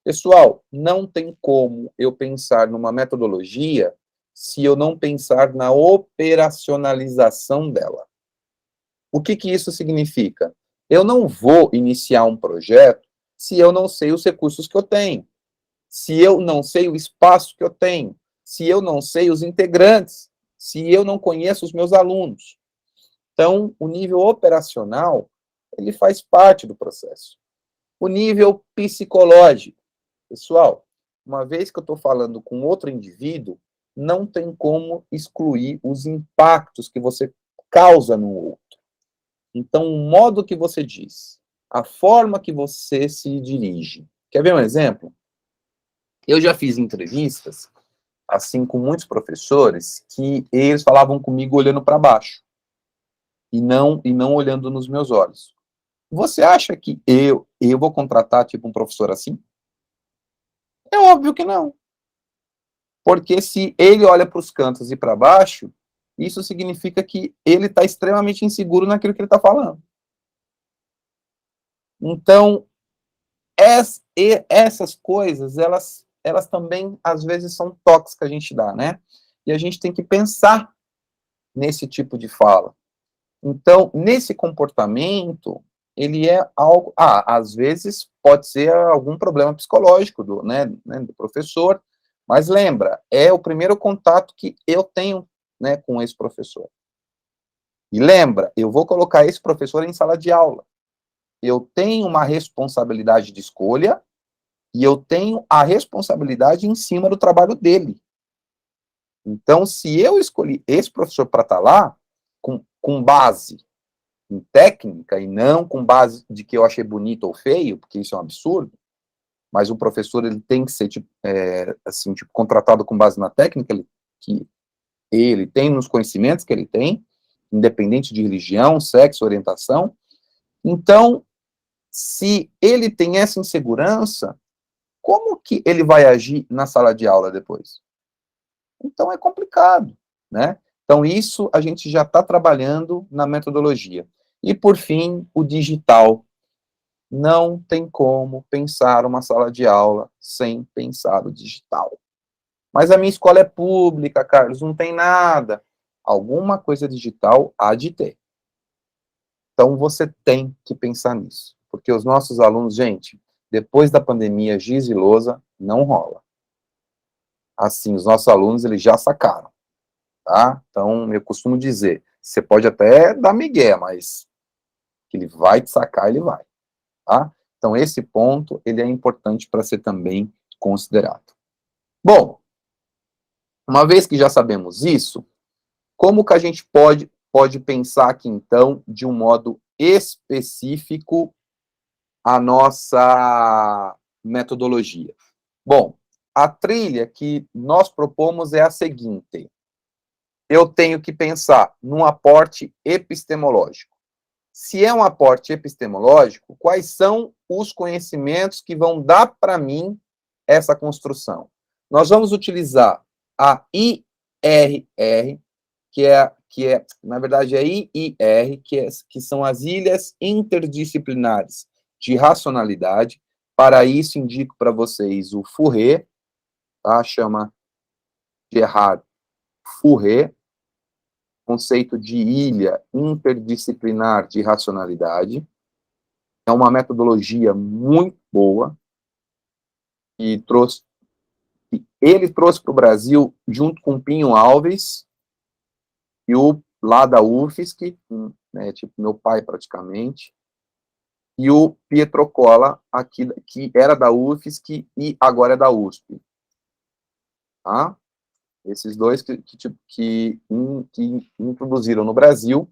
Pessoal, não tem como eu pensar numa metodologia se eu não pensar na operacionalização dela. O que isso significa? Eu não vou iniciar um projeto se eu não sei os recursos que eu tenho, se eu não sei o espaço que eu tenho, se eu não sei os integrantes, se eu não conheço os meus alunos. Então, o nível operacional, ele faz parte do processo. O nível psicológico. Pessoal, uma vez que eu estou falando com outro indivíduo, não tem como excluir os impactos que você causa no outro. Então, o modo que você diz, a forma que você se dirige. Quer ver um exemplo? Eu já fiz entrevistas, assim, com muitos professores, que eles falavam comigo olhando para baixo, e não olhando nos meus olhos. Você acha que eu vou contratar, um professor assim? É óbvio que não. Porque se ele olha para os cantos e para baixo, isso significa que ele está extremamente inseguro naquilo que ele está falando. Então, essas coisas, elas também, às vezes, são toques que a gente dá, né? E a gente tem que pensar nesse tipo de fala. Então, nesse comportamento, ele é algo... às vezes, pode ser algum problema psicológico do professor, mas lembra, é o primeiro contato que eu tenho, né, com esse professor. E lembra, eu vou colocar esse professor em sala de aula. Eu tenho uma responsabilidade de escolha e eu tenho a responsabilidade em cima do trabalho dele. Então, se eu escolhi esse professor para estar lá, com base em técnica e não com base de que eu achei bonito ou feio, porque isso é um absurdo, mas o professor ele tem que ser contratado com base na técnica que ele tem, nos conhecimentos que ele tem, independente de religião, sexo, orientação. Então, se ele tem essa insegurança, como que ele vai agir na sala de aula depois? Então, é complicado, né? Então, isso a gente já está trabalhando na metodologia. E, por fim, o digital. Não tem como pensar uma sala de aula sem pensar o digital. Mas a minha escola é pública, Carlos, não tem nada. Alguma coisa digital há de ter. Então, você tem que pensar nisso. Porque os nossos alunos, gente, depois da pandemia, giz e lousa, não rola. Assim, os nossos alunos, eles já sacaram, tá? Então, eu costumo dizer, você pode até dar migué, mas que ele vai te sacar, ele vai, tá? Então, esse ponto, ele é importante para ser também considerado. Bom, uma vez que já sabemos isso, como que a gente pode pensar aqui, então, de um modo específico, a nossa metodologia? Bom, a trilha que nós propomos é a seguinte: eu tenho que pensar num aporte epistemológico. Se é um aporte epistemológico, quais são os conhecimentos que vão dar para mim essa construção? Nós vamos utilizar a IRR, na verdade, é IIR, que são as Ilhas Interdisciplinares de Racionalidade. Para isso, indico para vocês o Fourier, tá? Chama Gerard Fourier, conceito de ilha interdisciplinar de racionalidade. É uma metodologia muito boa e trouxe Ele trouxe para o Brasil, junto com o Pinho Alves, e o lá da UFSC, né, tipo meu pai praticamente, e o Pietro Colla, aqui, que era da UFSC e agora é da USP. Tá? Esses dois que introduziram no Brasil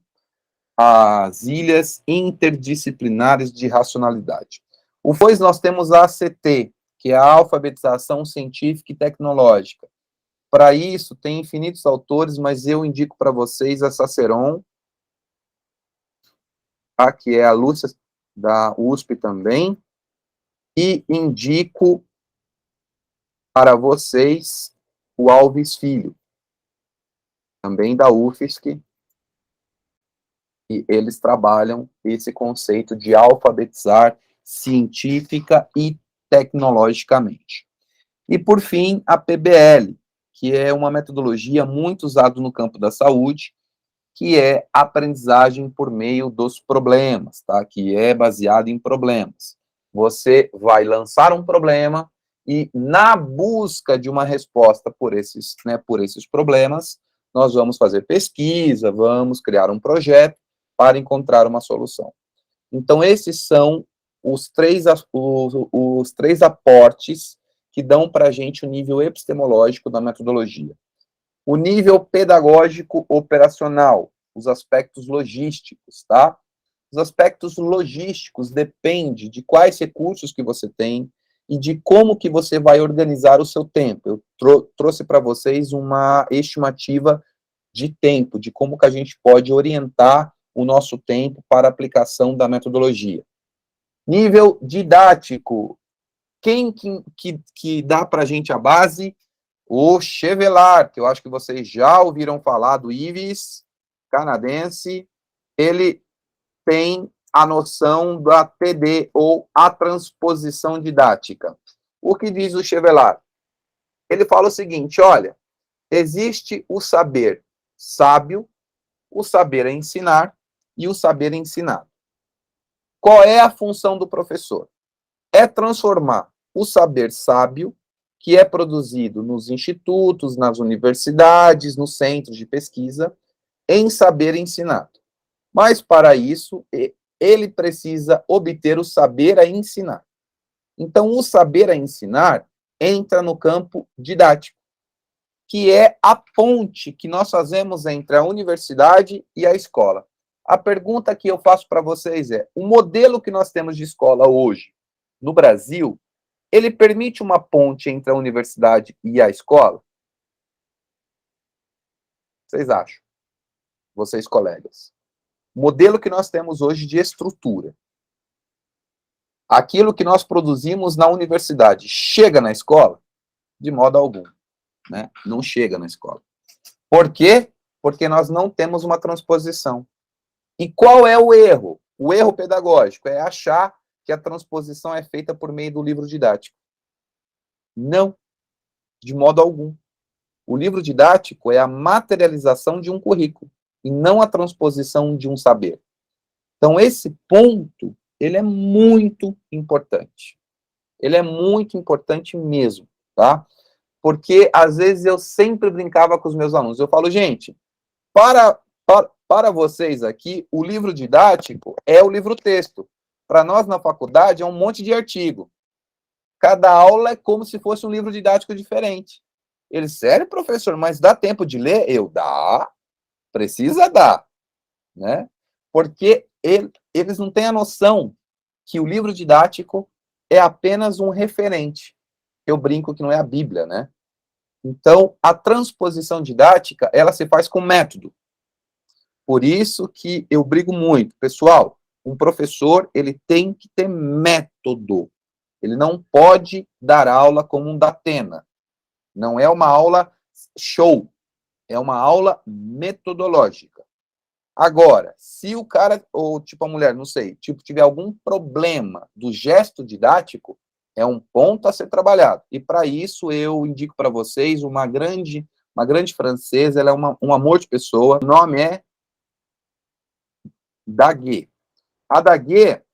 as ilhas interdisciplinares de racionalidade. Depois nós temos a ACT, que é a alfabetização científica e tecnológica. Para isso, tem infinitos autores, mas eu indico para vocês a Ciceron, tá? Que é a Lúcia da USP também, e indico para vocês o Alves Filho, também da UFSC, e eles trabalham esse conceito de alfabetizar científica e tecnologicamente. E, por fim, a PBL, que é uma metodologia muito usada no campo da saúde, que é aprendizagem por meio dos problemas, tá? Que é baseado em problemas. Você vai lançar um problema e, na busca de uma resposta por esses problemas, nós vamos fazer pesquisa, vamos criar um projeto para encontrar uma solução. Então, esses são os três aportes que dão para a gente o nível epistemológico da metodologia. O nível pedagógico operacional, os aspectos logísticos, tá? Os aspectos logísticos dependem de quais recursos que você tem e de como que você vai organizar o seu tempo. Eu trouxe para vocês uma estimativa de tempo, de como que a gente pode orientar o nosso tempo para a aplicação da metodologia. Nível didático. Quem que dá para a gente a base? O Chevallard, que eu acho que vocês já ouviram falar do Ives, canadense. Ele tem a noção da TD, ou a transposição didática. O que diz o Chevallard? Ele fala o seguinte, olha, existe o saber sábio, o saber ensinar e o saber ensinado. Qual é a função do professor? É transformar o saber sábio, que é produzido nos institutos, nas universidades, nos centros de pesquisa, em saber ensinado. Mas, para isso, ele precisa obter o saber a ensinar. Então, o saber a ensinar entra no campo didático, que é a ponte que nós fazemos entre a universidade e a escola. A pergunta que eu faço para vocês é, o modelo que nós temos de escola hoje, no Brasil, ele permite uma ponte entre a universidade e a escola? Vocês acham? Vocês, colegas. O modelo que nós temos hoje de estrutura. Aquilo que nós produzimos na universidade chega na escola? De modo algum. Né? Não chega na escola. Por quê? Porque nós não temos uma transposição. E qual é o erro? O erro pedagógico é achar que a transposição é feita por meio do livro didático. Não, de modo algum. O livro didático é a materialização de um currículo, e não a transposição de um saber. Então, esse ponto, ele é muito importante. Ele é muito importante mesmo, tá? Porque, às vezes, eu sempre brincava com os meus alunos. Eu falo, gente, para vocês aqui, o livro didático é o livro-texto. Para nós, na faculdade, é um monte de artigo. Cada aula é como se fosse um livro didático diferente. Ele, sério, professor, mas dá tempo de ler? Eu, dá, precisa dar, né? Porque eles não têm a noção que o livro didático é apenas um referente. Eu brinco que não é a Bíblia, né? Então, a transposição didática, ela se faz com método. Por isso que eu brigo muito. Pessoal, um professor, ele tem que ter método. Ele não pode dar aula como um Datena. Não é uma aula show. É uma aula metodológica. Agora, se o cara, ou tipo a mulher, não sei, tipo, tiver algum problema do gesto didático, é um ponto a ser trabalhado. E para isso eu indico para vocês uma grande francesa, ela é um amor de pessoa, o nome é Daguet. A Daguet,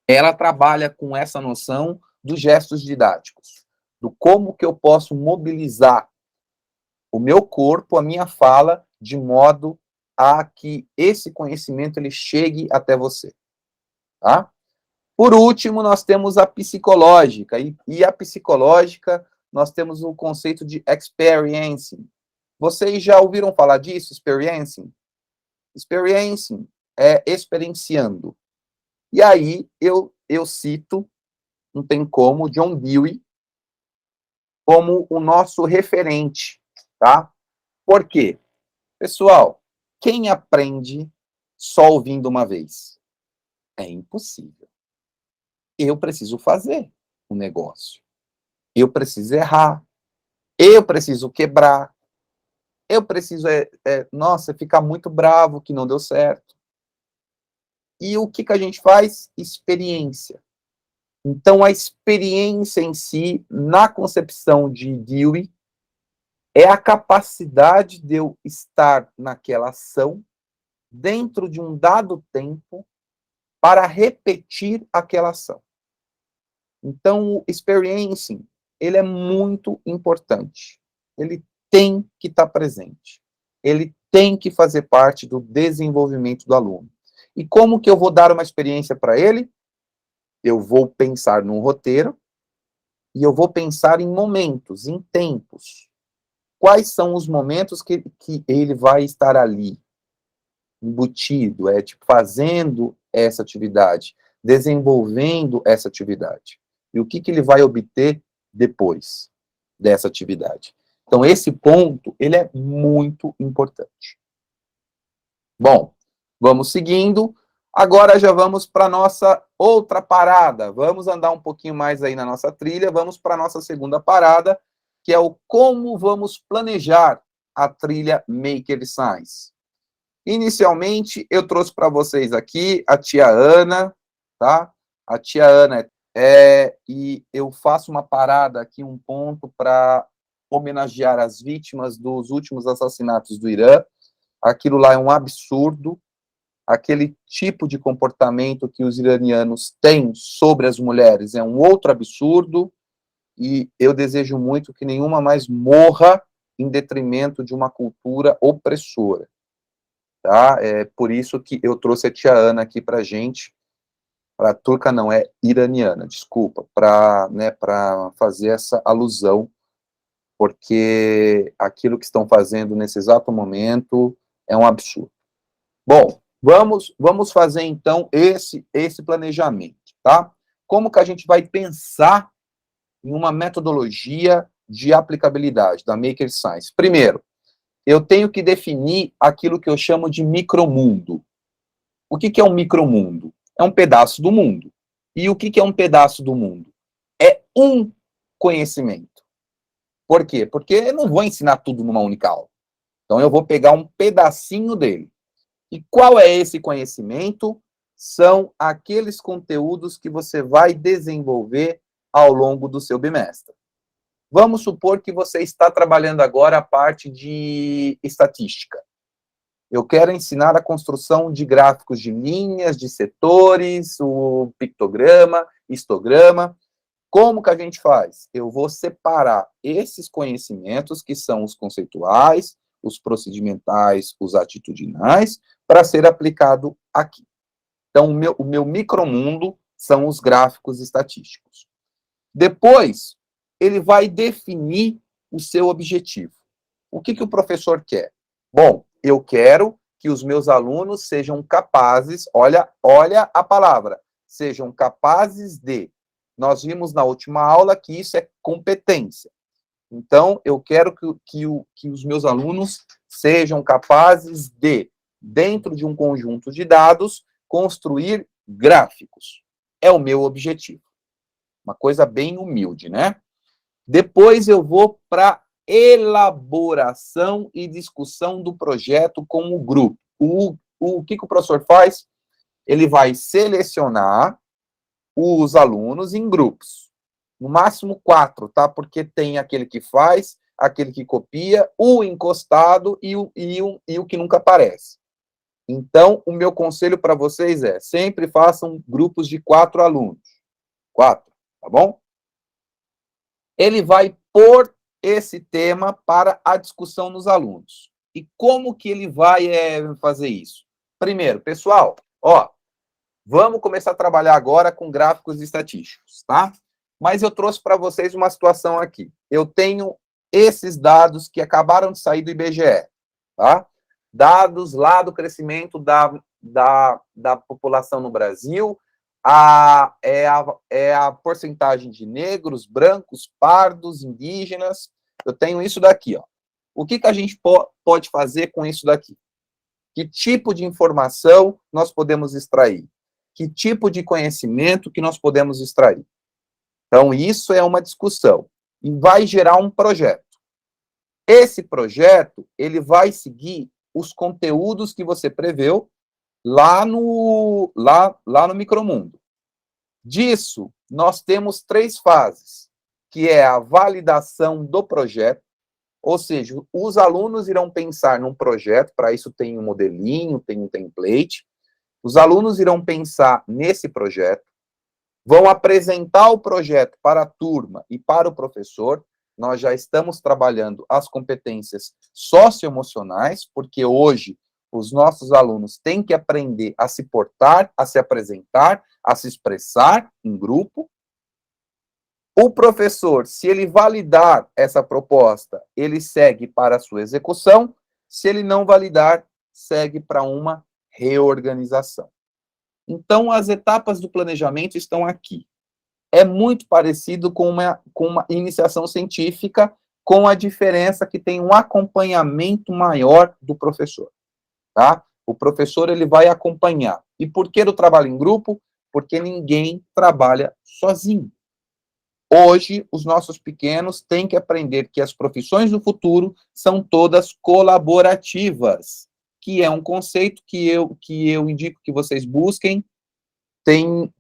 ela trabalha com essa noção dos gestos didáticos. do como que eu posso mobilizar o meu corpo, a minha fala, de modo a que esse conhecimento ele chegue até você, tá? Por último, nós temos a psicológica, e a psicológica, nós temos o conceito de experiencing. Vocês já ouviram falar disso, experiencing? Experiencing é experienciando. E aí, eu cito, não tem como, John Dewey, como o nosso referente, tá? Por quê? Pessoal, quem aprende só ouvindo uma vez? É impossível. Eu preciso fazer um negócio. Eu preciso errar. Eu preciso quebrar. Eu preciso, nossa, ficar muito bravo que não deu certo. E o que a gente faz? Experiência. Então, a experiência em si, na concepção de Dewey, é a capacidade de eu estar naquela ação, dentro de um dado tempo, para repetir aquela ação. Então, o experiencing, ele é muito importante. Ele tem que estar presente. Ele tem que fazer parte do desenvolvimento do aluno. E como que eu vou dar uma experiência para ele? Eu vou pensar num roteiro e eu vou pensar em momentos, em tempos. Quais são os momentos que ele vai estar ali, embutido, tipo, fazendo essa atividade, desenvolvendo essa atividade. E o que ele vai obter depois dessa atividade. Então, esse ponto, ele é muito importante. Bom, vamos seguindo. Agora já vamos para a nossa outra parada. Vamos andar um pouquinho mais aí na nossa trilha. Vamos para a nossa segunda parada, que é o como vamos planejar a trilha Maker Science. Inicialmente, eu trouxe para vocês aqui a tia Ana, tá? A tia Ana, e eu faço uma parada aqui, um ponto para homenagear as vítimas dos últimos assassinatos do Irã. Aquilo lá é um absurdo. Aquele tipo de comportamento que os iranianos têm sobre as mulheres é um outro absurdo. E eu desejo muito que nenhuma mais morra em detrimento de uma cultura opressora. Tá? É por isso que eu trouxe a tia Ana aqui para gente, para turca não, é iraniana, desculpa, para fazer essa alusão, porque aquilo que estão fazendo nesse exato momento é um absurdo. Bom, vamos fazer então esse planejamento, tá? Como que a gente vai pensar em uma metodologia de aplicabilidade da Maker Science? Primeiro, eu tenho que definir aquilo que eu chamo de micromundo. O que é um micromundo? É um pedaço do mundo. E o que é um pedaço do mundo? É um conhecimento. Por quê? Porque eu não vou ensinar tudo numa única aula. Então, eu vou pegar um pedacinho dele. E qual é esse conhecimento? São aqueles conteúdos que você vai desenvolver ao longo do seu bimestre. Vamos supor que você está trabalhando agora a parte de estatística. Eu quero ensinar a construção de gráficos de linhas, de setores, o pictograma, histograma. Como que a gente faz? Eu vou separar esses conhecimentos, que são os conceituais, os procedimentais, os atitudinais, para ser aplicado aqui. Então, o meu micromundo são os gráficos estatísticos. Depois, ele vai definir o seu objetivo. O que o professor quer? Bom, eu quero que os meus alunos sejam capazes, olha a palavra, sejam capazes de. Nós vimos na última aula que isso é competência. Então, eu quero que os meus alunos sejam capazes de, dentro de um conjunto de dados, construir gráficos. É o meu objetivo. Uma coisa bem humilde, né? Depois eu vou para elaboração e discussão do projeto com o grupo. O que o professor faz? Ele vai selecionar os alunos em grupos. No máximo 4, tá? Porque tem aquele que faz, aquele que copia, o encostado e o que nunca aparece. Então, o meu conselho para vocês é, sempre façam grupos de 4 alunos. 4, tá bom? ele vai pôr esse tema para a discussão nos alunos. E como que ele vai fazer isso? Primeiro, pessoal, ó, vamos começar a trabalhar agora com gráficos estatísticos, tá? Mas eu trouxe para vocês uma situação aqui. Eu tenho esses dados que acabaram de sair do IBGE, tá? Dados lá do crescimento da população no Brasil, é a porcentagem de negros, brancos, pardos, indígenas. Eu tenho isso daqui, ó. O que a gente pode fazer com isso daqui? Que tipo de informação nós podemos extrair? Que tipo de conhecimento que nós podemos extrair? Então, isso é uma discussão. E vai gerar um projeto. Esse projeto, ele vai seguir os conteúdos que você preveu lá no Micromundo. Disso, nós temos 3 fases, que é a validação do projeto, ou seja, os alunos irão pensar num projeto, para isso tem um modelinho, tem um template, os alunos irão pensar nesse projeto, vão apresentar o projeto para a turma e para o professor. Nós já estamos trabalhando as competências socioemocionais, porque hoje os nossos alunos têm que aprender a se portar, a se apresentar, a se expressar em grupo. O professor, se ele validar essa proposta, ele segue para a sua execução. Se ele não validar, segue para uma reorganização. Então, as etapas do planejamento estão aqui. É muito parecido com uma iniciação científica, com a diferença que tem um acompanhamento maior do professor, tá? O professor, ele vai acompanhar. E por que do trabalho em grupo? Porque ninguém trabalha sozinho. Hoje, os nossos pequenos têm que aprender que as profissões do futuro são todas colaborativas, que é um conceito que eu indico que vocês busquem. Tem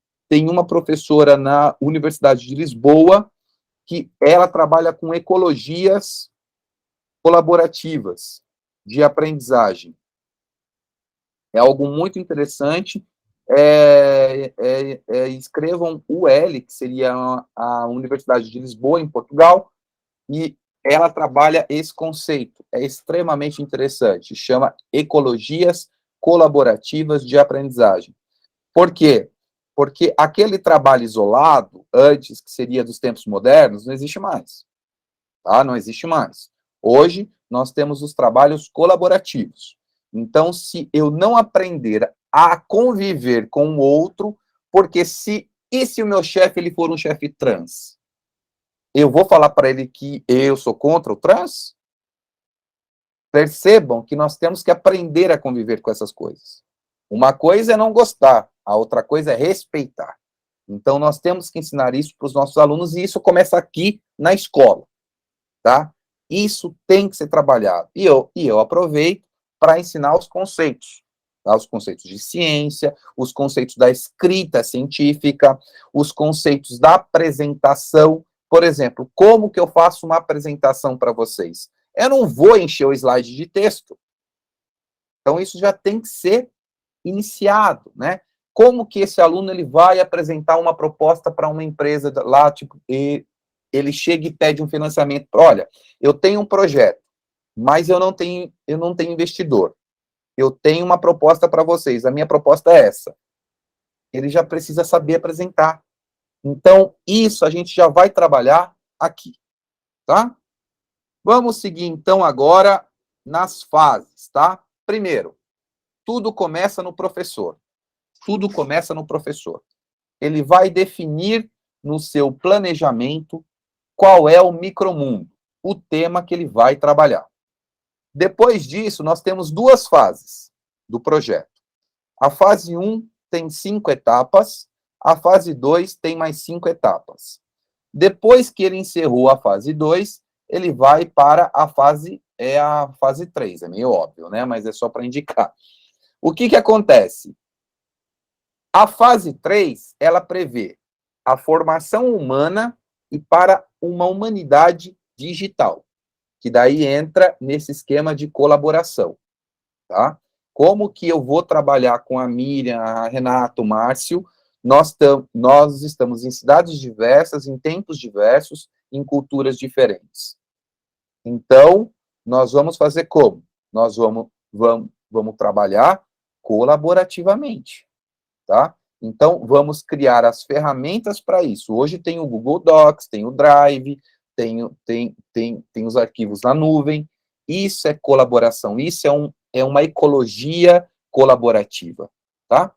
uma professora na Universidade de Lisboa que ela trabalha com ecologias colaborativas de aprendizagem. É algo muito interessante. Escrevam UL, que seria a Universidade de Lisboa, em Portugal, e ela trabalha esse conceito. É extremamente interessante. Chama Ecologias Colaborativas de Aprendizagem. Por quê? Porque aquele trabalho isolado, antes, que seria dos tempos modernos, não existe mais. Tá? Não existe mais. Hoje, nós temos os trabalhos colaborativos. Então, se eu não aprender a conviver com o outro, porque se o meu chefe ele for um chefe trans, eu vou falar para ele que eu sou contra o trans? Percebam que nós temos que aprender a conviver com essas coisas. Uma coisa é não gostar, a outra coisa é respeitar. Então, nós temos que ensinar isso para os nossos alunos, e isso começa aqui na escola, tá? Isso tem que ser trabalhado. E eu aproveito para ensinar os conceitos, tá? Os conceitos de ciência, os conceitos da escrita científica, os conceitos da apresentação. Por exemplo, como que eu faço uma apresentação para vocês? Eu não vou encher o slide de texto. Então, isso já tem que ser iniciado, né? Como que esse aluno ele vai apresentar uma proposta para uma empresa lá, tipo, ele chega e pede um financiamento. Olha, eu tenho um projeto, mas eu não tenho investidor. Eu tenho uma proposta para vocês. A minha proposta é essa. Ele já precisa saber apresentar. Então, isso a gente já vai trabalhar aqui, tá? Vamos seguir, então, agora nas fases, tá? Primeiro, tudo começa no professor. Tudo começa no professor. Ele vai definir no seu planejamento qual é o micromundo, o tema que ele vai trabalhar. Depois disso, nós temos 2 fases do projeto. A fase 1 tem 5 etapas, a fase 2 tem mais 5 etapas. Depois que ele encerrou a fase 2, ele vai para a fase 3. É meio óbvio, né? Mas é só para indicar. O que acontece? A fase 3, ela prevê a formação humana e para uma humanidade digital, que daí entra nesse esquema de colaboração, tá? Como que eu vou trabalhar com a Miriam, a Renata, o Márcio? Nós estamos em cidades diversas, em tempos diversos, em culturas diferentes. Então, nós vamos fazer como? Nós vamos trabalhar colaborativamente, tá? Então, vamos criar as ferramentas para isso. Hoje tem o Google Docs, tem o Drive, tem os arquivos na nuvem. Isso é colaboração, isso é uma ecologia colaborativa, tá?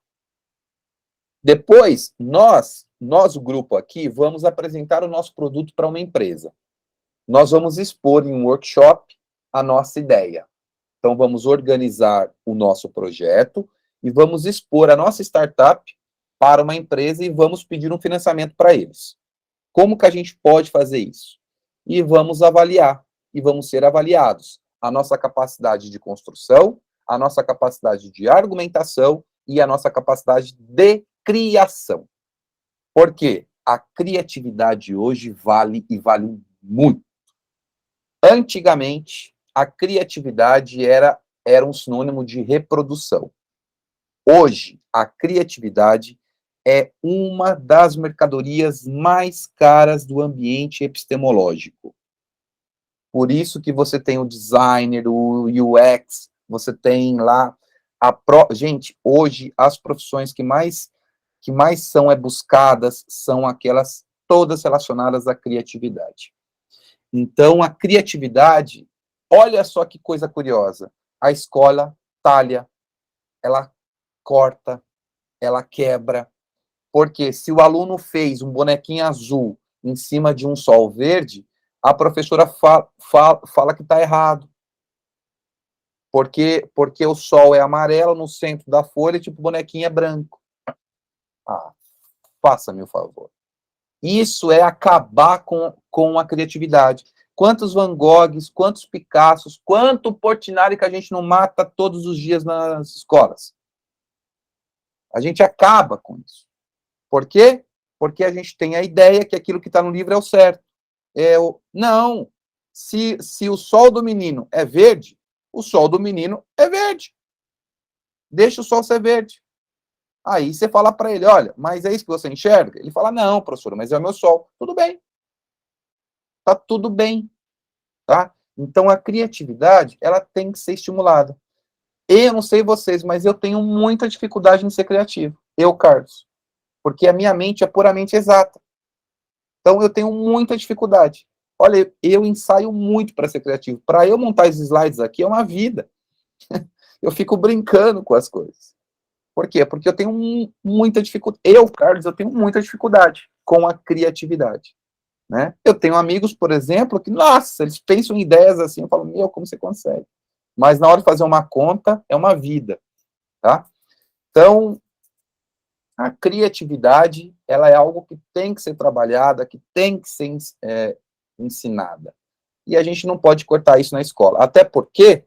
Depois, nós, o grupo aqui, vamos apresentar o nosso produto para uma empresa. Nós vamos expor em um workshop a nossa ideia. Então, vamos organizar o nosso projeto e vamos expor a nossa startup para uma empresa e vamos pedir um financiamento para eles. Como que a gente pode fazer isso? E vamos avaliar, e vamos ser avaliados. A nossa capacidade de construção, a nossa capacidade de argumentação e a nossa capacidade de criação. Por quê? A criatividade hoje vale e vale muito. Antigamente, a criatividade era um sinônimo de reprodução. Hoje, a criatividade é uma das mercadorias mais caras do ambiente epistemológico. Por isso que você tem o designer, o UX, você tem lá gente, hoje as profissões que mais são buscadas são aquelas todas relacionadas à criatividade. Então, a criatividade, olha só que coisa curiosa, a escola talha, ela corta, ela quebra, porque se o aluno fez um bonequinho azul em cima de um sol verde, a professora fala que está errado. Porque o sol é amarelo no centro da folha, tipo, o bonequinho é branco. Ah, faça-me o favor. Isso é acabar com a criatividade. Quantos Van Goghs, quantos Picassos, quanto Portinari que a gente não mata todos os dias nas escolas? A gente acaba com isso. Por quê? Porque a gente tem a ideia que aquilo que está no livro é o certo. Não. Se o sol do menino é verde, o sol do menino é verde. Deixa o sol ser verde. Aí você fala para ele, olha, mas é isso que você enxerga? Ele fala, não, professora, mas é o meu sol. Tudo bem. Tá tudo bem. Tá? Então, a criatividade, ela tem que ser estimulada. Eu não sei vocês, mas eu tenho muita dificuldade em ser criativo. Eu, Carlos. Porque a minha mente é puramente exata. Então, eu tenho muita dificuldade. Olha, eu ensaio muito para ser criativo. Para eu montar esses slides aqui é uma vida. Eu fico brincando com as coisas. Por quê? Porque eu tenho muita dificuldade. Eu, Carlos, eu tenho muita dificuldade com a criatividade. Né? Eu tenho amigos, por exemplo, que, nossa, eles pensam em ideias assim, eu falo, meu, como você consegue? Mas na hora de fazer uma conta, é uma vida. Tá? Então, a criatividade, ela é algo que tem que ser trabalhada, que tem que ser ensinada. E a gente não pode cortar isso na escola. Até porque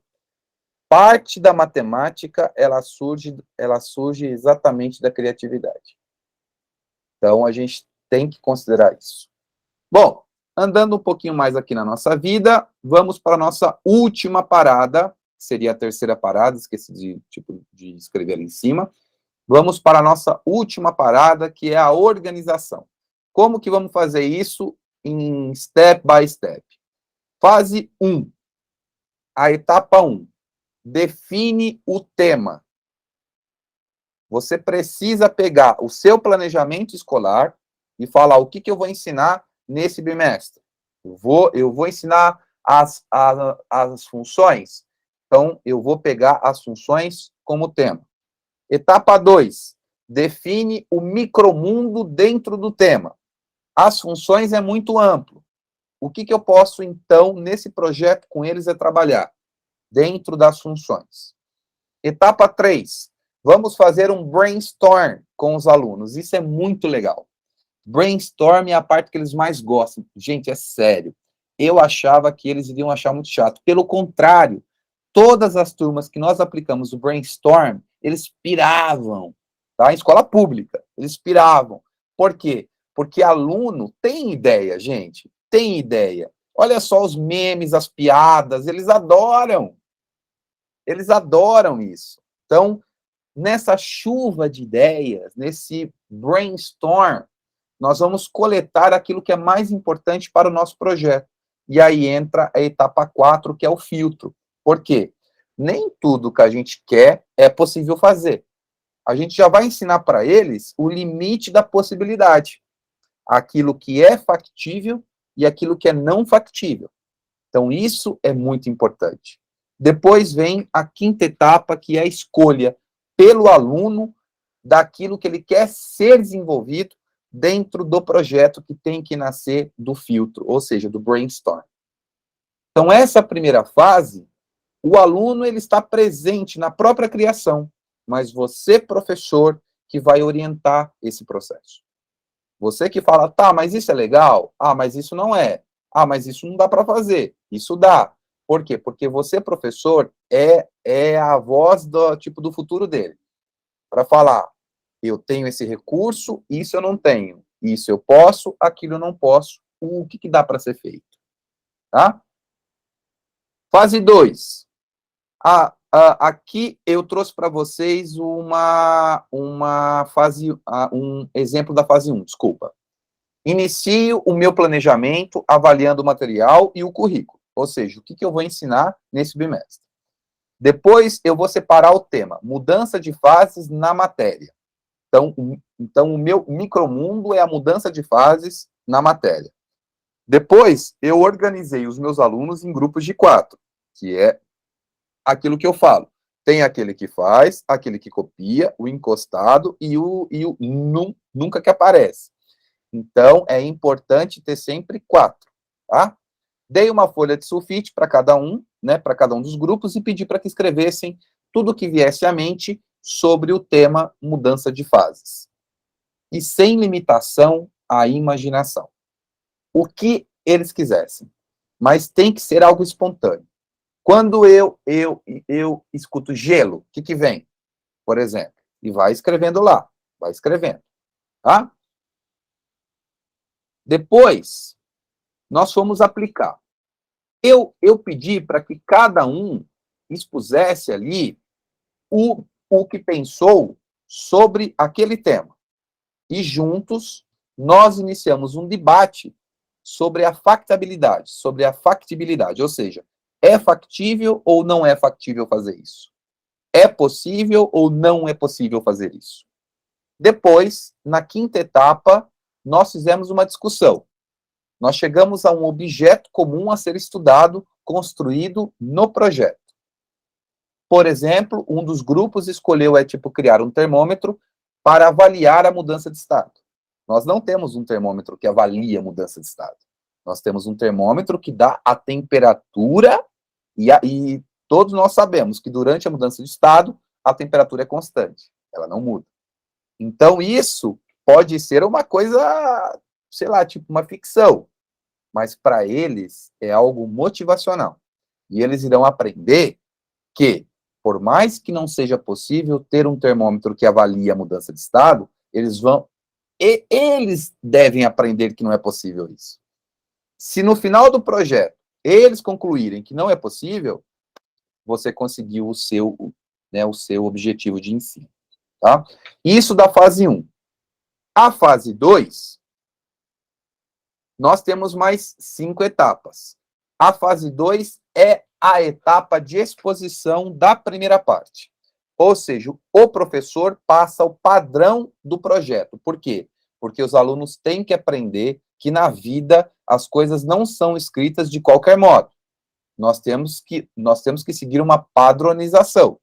parte da matemática, ela surge exatamente da criatividade. Então, a gente tem que considerar isso. Bom, andando um pouquinho mais aqui na nossa vida, vamos para a nossa última parada, seria a terceira parada, esqueci de escrever ali em cima. Vamos para a nossa última parada, que é a organização. Como que vamos fazer isso em step by step? Fase 1. A etapa 1. Define o tema. Você precisa pegar o seu planejamento escolar e falar o que eu vou ensinar nesse bimestre. Eu vou ensinar as funções. Então, eu vou pegar as funções como tema. Etapa 2. Define o micromundo dentro do tema. As funções é muito amplo. O que eu posso, então, nesse projeto com eles é trabalhar? Dentro das funções. Etapa 3. Vamos fazer um brainstorm com os alunos. Isso é muito legal. Brainstorm é a parte que eles mais gostam. Gente, é sério. Eu achava que eles iriam achar muito chato. Pelo contrário, todas as turmas que nós aplicamos o brainstorm, eles piravam. Tá? Em escola pública, eles piravam. Por quê? Porque aluno tem ideia, gente. Tem ideia. Olha só os memes, as piadas, eles adoram. Eles adoram isso. Então, nessa chuva de ideias, nesse brainstorm, nós vamos coletar aquilo que é mais importante para o nosso projeto. E aí entra a etapa 4, que é o filtro. Por quê? Nem tudo que a gente quer é possível fazer. A gente já vai ensinar para eles o limite da possibilidade. Aquilo que é factível e aquilo que é não factível. Então, isso é muito importante. Depois vem a quinta etapa, que é a escolha pelo aluno daquilo que ele quer ser desenvolvido dentro do projeto que tem que nascer do filtro, ou seja, do brainstorm. Então, essa primeira fase, o aluno ele está presente na própria criação, mas você, professor, que vai orientar esse processo. Você que fala, tá, mas isso é legal? Ah, mas isso não é. Ah, mas isso não dá para fazer. Isso dá. Por quê? Porque você, professor, é a voz do futuro dele. Para falar, eu tenho esse recurso, isso eu não tenho. Isso eu posso, aquilo eu não posso. O que dá para ser feito? Tá? Fase 2. Aqui eu trouxe para vocês um exemplo da fase 1, desculpa. Inicio o meu planejamento avaliando o material e o currículo, ou seja, o que eu vou ensinar nesse bimestre. Depois eu vou separar o tema, mudança de fases na matéria. Então o meu micromundo é a mudança de fases na matéria. Depois eu organizei os meus alunos em grupos de 4, que é aquilo que eu falo. Tem aquele que faz, aquele que copia, o encostado e o nunca que aparece. Então, é importante ter sempre 4, tá? Dei uma folha de sulfite para cada um, né, para cada um dos grupos e pedi para que escrevessem tudo o que viesse à mente sobre o tema mudança de fases. E sem limitação à imaginação. O que eles quisessem. Mas tem que ser algo espontâneo. Quando eu escuto gelo, o que vem? Por exemplo, e vai escrevendo lá, vai escrevendo, tá? Depois, nós fomos aplicar. Eu pedi para que cada um expusesse ali o que pensou sobre aquele tema. E juntos, nós iniciamos um debate sobre a factibilidade, ou seja, é factível ou não é factível fazer isso? É possível ou não é possível fazer isso? Depois, na quinta etapa, nós fizemos uma discussão. Nós chegamos a um objeto comum a ser estudado, construído no projeto. Por exemplo, um dos grupos escolheu criar um termômetro para avaliar a mudança de estado. Nós não temos um termômetro que avalia a mudança de estado. Nós temos um termômetro que dá a temperatura e todos nós sabemos que durante a mudança de estado, a temperatura é constante, ela não muda. Então, isso pode ser uma coisa, sei lá, tipo uma ficção, mas para eles é algo motivacional. E eles irão aprender que, por mais que não seja possível ter um termômetro que avalie a mudança de estado, eles devem aprender que não é possível isso. Se no final do projeto eles concluírem que não é possível, você conseguiu o seu objetivo de ensino. Tá? Isso da fase 1. A fase 2, nós temos mais 5 etapas. A fase 2 é a etapa de exposição da primeira parte. Ou seja, o professor passa o padrão do projeto. Por quê? Porque os alunos têm que aprender que na vida as coisas não são escritas de qualquer modo. Nós temos que seguir uma padronização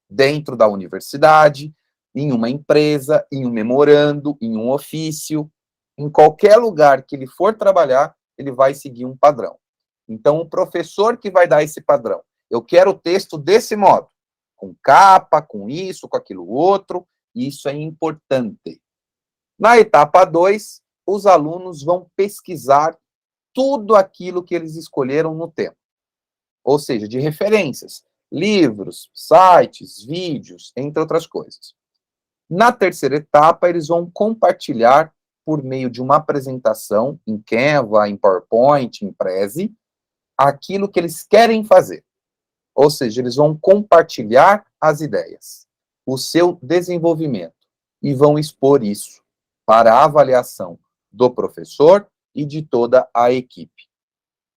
dentro da universidade, em uma empresa, em um memorando, em um ofício, em qualquer lugar que ele for trabalhar, ele vai seguir um padrão. Então, o professor que vai dar esse padrão, eu quero o texto desse modo, com capa, com isso, com aquilo outro, isso é importante. Na etapa 2, os alunos vão pesquisar tudo aquilo que eles escolheram no tema. Ou seja, de referências, livros, sites, vídeos, entre outras coisas. Na terceira etapa, eles vão compartilhar por meio de uma apresentação em Canva, em PowerPoint, em Prezi, aquilo que eles querem fazer. Ou seja, eles vão compartilhar as ideias, o seu desenvolvimento, e vão expor isso para a avaliação do professor e de toda a equipe.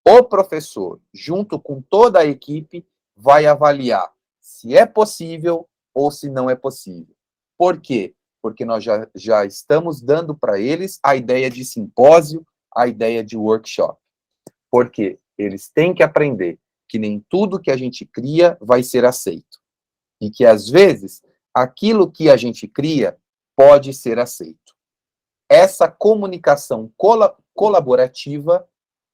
O professor, junto com toda a equipe, vai avaliar se é possível ou se não é possível. Por quê? Porque nós já estamos dando para eles a ideia de simpósio, a ideia de workshop. Porque eles têm que aprender que nem tudo que a gente cria vai ser aceito. E que, às vezes, aquilo que a gente cria pode ser aceito. Essa comunicação colaborativa,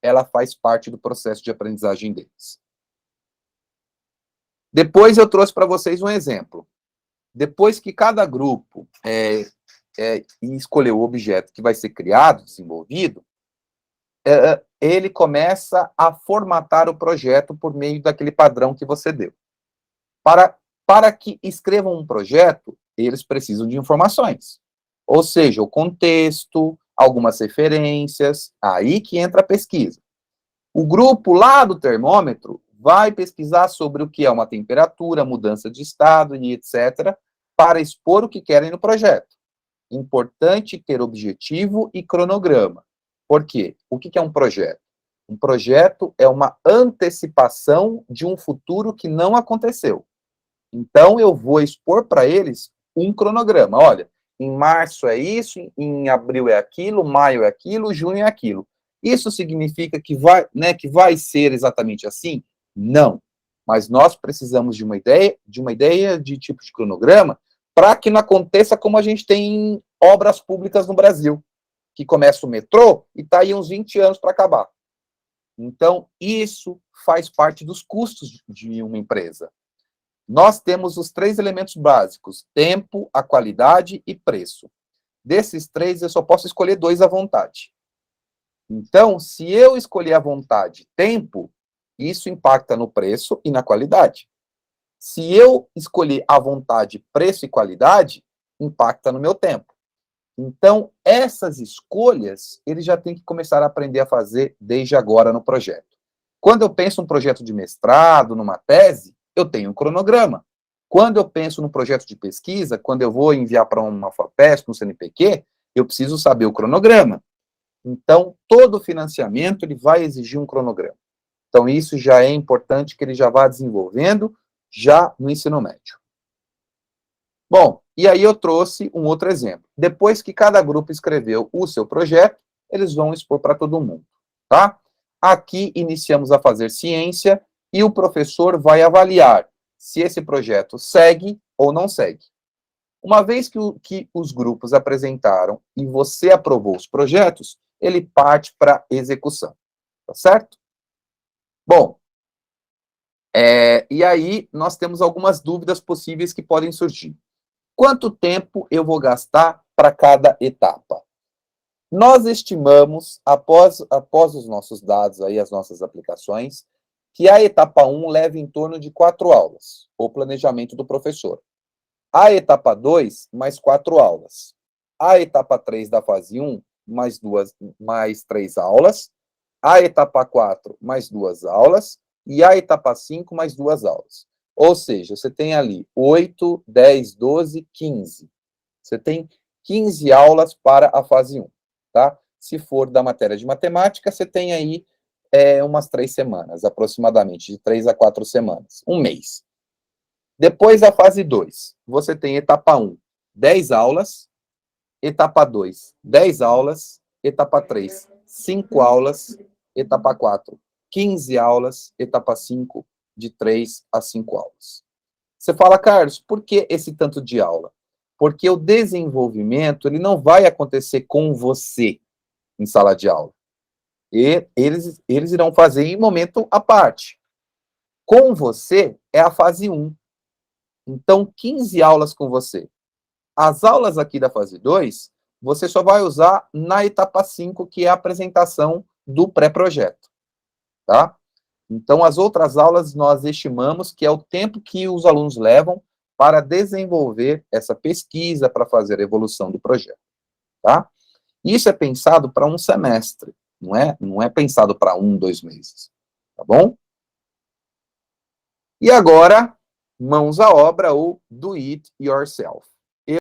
ela faz parte do processo de aprendizagem deles. Depois eu trouxe para vocês um exemplo. Depois que cada grupo escolheu o objeto que vai ser criado, desenvolvido, ele começa a formatar o projeto por meio daquele padrão que você deu. Para que escrevam um projeto, eles precisam de informações. Ou seja, o contexto, algumas referências, aí que entra a pesquisa. O grupo lá do termômetro vai pesquisar sobre o que é uma temperatura, mudança de estado e etc., para expor o que querem no projeto. Importante ter objetivo e cronograma. Por quê? O que é um projeto? Um projeto é uma antecipação de um futuro que não aconteceu. Então, eu vou expor para eles um cronograma. Olha, em março é isso, em abril é aquilo, maio é aquilo, junho é aquilo. Isso significa que vai ser exatamente assim? Não. Mas nós precisamos de uma ideia de tipo de cronograma para que não aconteça como a gente tem em obras públicas no Brasil, que começa o metrô e está aí uns 20 anos para acabar. Então, isso faz parte dos custos de uma empresa. Nós temos os 3 elementos básicos: tempo, a qualidade e preço. Desses 3, eu só posso escolher 2 à vontade. Então, se eu escolher à vontade tempo, isso impacta no preço e na qualidade. Se eu escolher à vontade preço e qualidade, impacta no meu tempo. Então, essas escolhas, ele já tem que começar a aprender a fazer desde agora no projeto. Quando eu penso um projeto de mestrado, numa tese, eu tenho um cronograma. Quando eu penso num projeto de pesquisa, quando eu vou enviar para uma FAPESP, um CNPq, eu preciso saber o cronograma. Então, todo financiamento ele vai exigir um cronograma. Então, isso já é importante que ele já vá desenvolvendo já no ensino médio. Bom, e aí eu trouxe um outro exemplo. Depois que cada grupo escreveu o seu projeto, eles vão expor para todo mundo, tá? Aqui iniciamos a fazer ciência e o professor vai avaliar se esse projeto segue ou não segue. Uma vez que os grupos apresentaram e você aprovou os projetos, ele parte para execução, tá certo? Bom, e aí nós temos algumas dúvidas possíveis que podem surgir. Quanto tempo eu vou gastar para cada etapa? Nós estimamos, após os nossos dados, aí, as nossas aplicações, que a etapa 1 leva em torno de 4 aulas, o planejamento do professor. A etapa 2, mais 4 aulas. A etapa 3 da fase 1, mais 3 aulas. A etapa 4, mais 2 aulas. E a etapa 5, mais 2 aulas. Ou seja, você tem ali 8, 10, 12, 15. Você tem 15 aulas para a fase 1, tá? Se for da matéria de matemática, você tem aí umas 3 semanas, aproximadamente, de 3 a 4 semanas, um mês. Depois da fase 2, você tem etapa 1, 10 aulas, etapa 2, 10 aulas, etapa 3, 5 aulas, etapa 4, 15 aulas, etapa 5, de 3 a 5 aulas. Você fala, Carlos, por que esse tanto de aula? Porque o desenvolvimento ele não vai acontecer com você em sala de aula. E eles irão fazer em momento à parte. Com você é a fase 1. Então, 15 aulas com você. As aulas aqui da fase 2, você só vai usar na etapa 5, que é a apresentação do pré-projeto. Tá? Então, as outras aulas nós estimamos que é o tempo que os alunos levam para desenvolver essa pesquisa, para fazer a evolução do projeto, tá? Isso é pensado para um semestre, não é pensado para 1, 2 meses, tá bom? E agora, mãos à obra, ou do it yourself.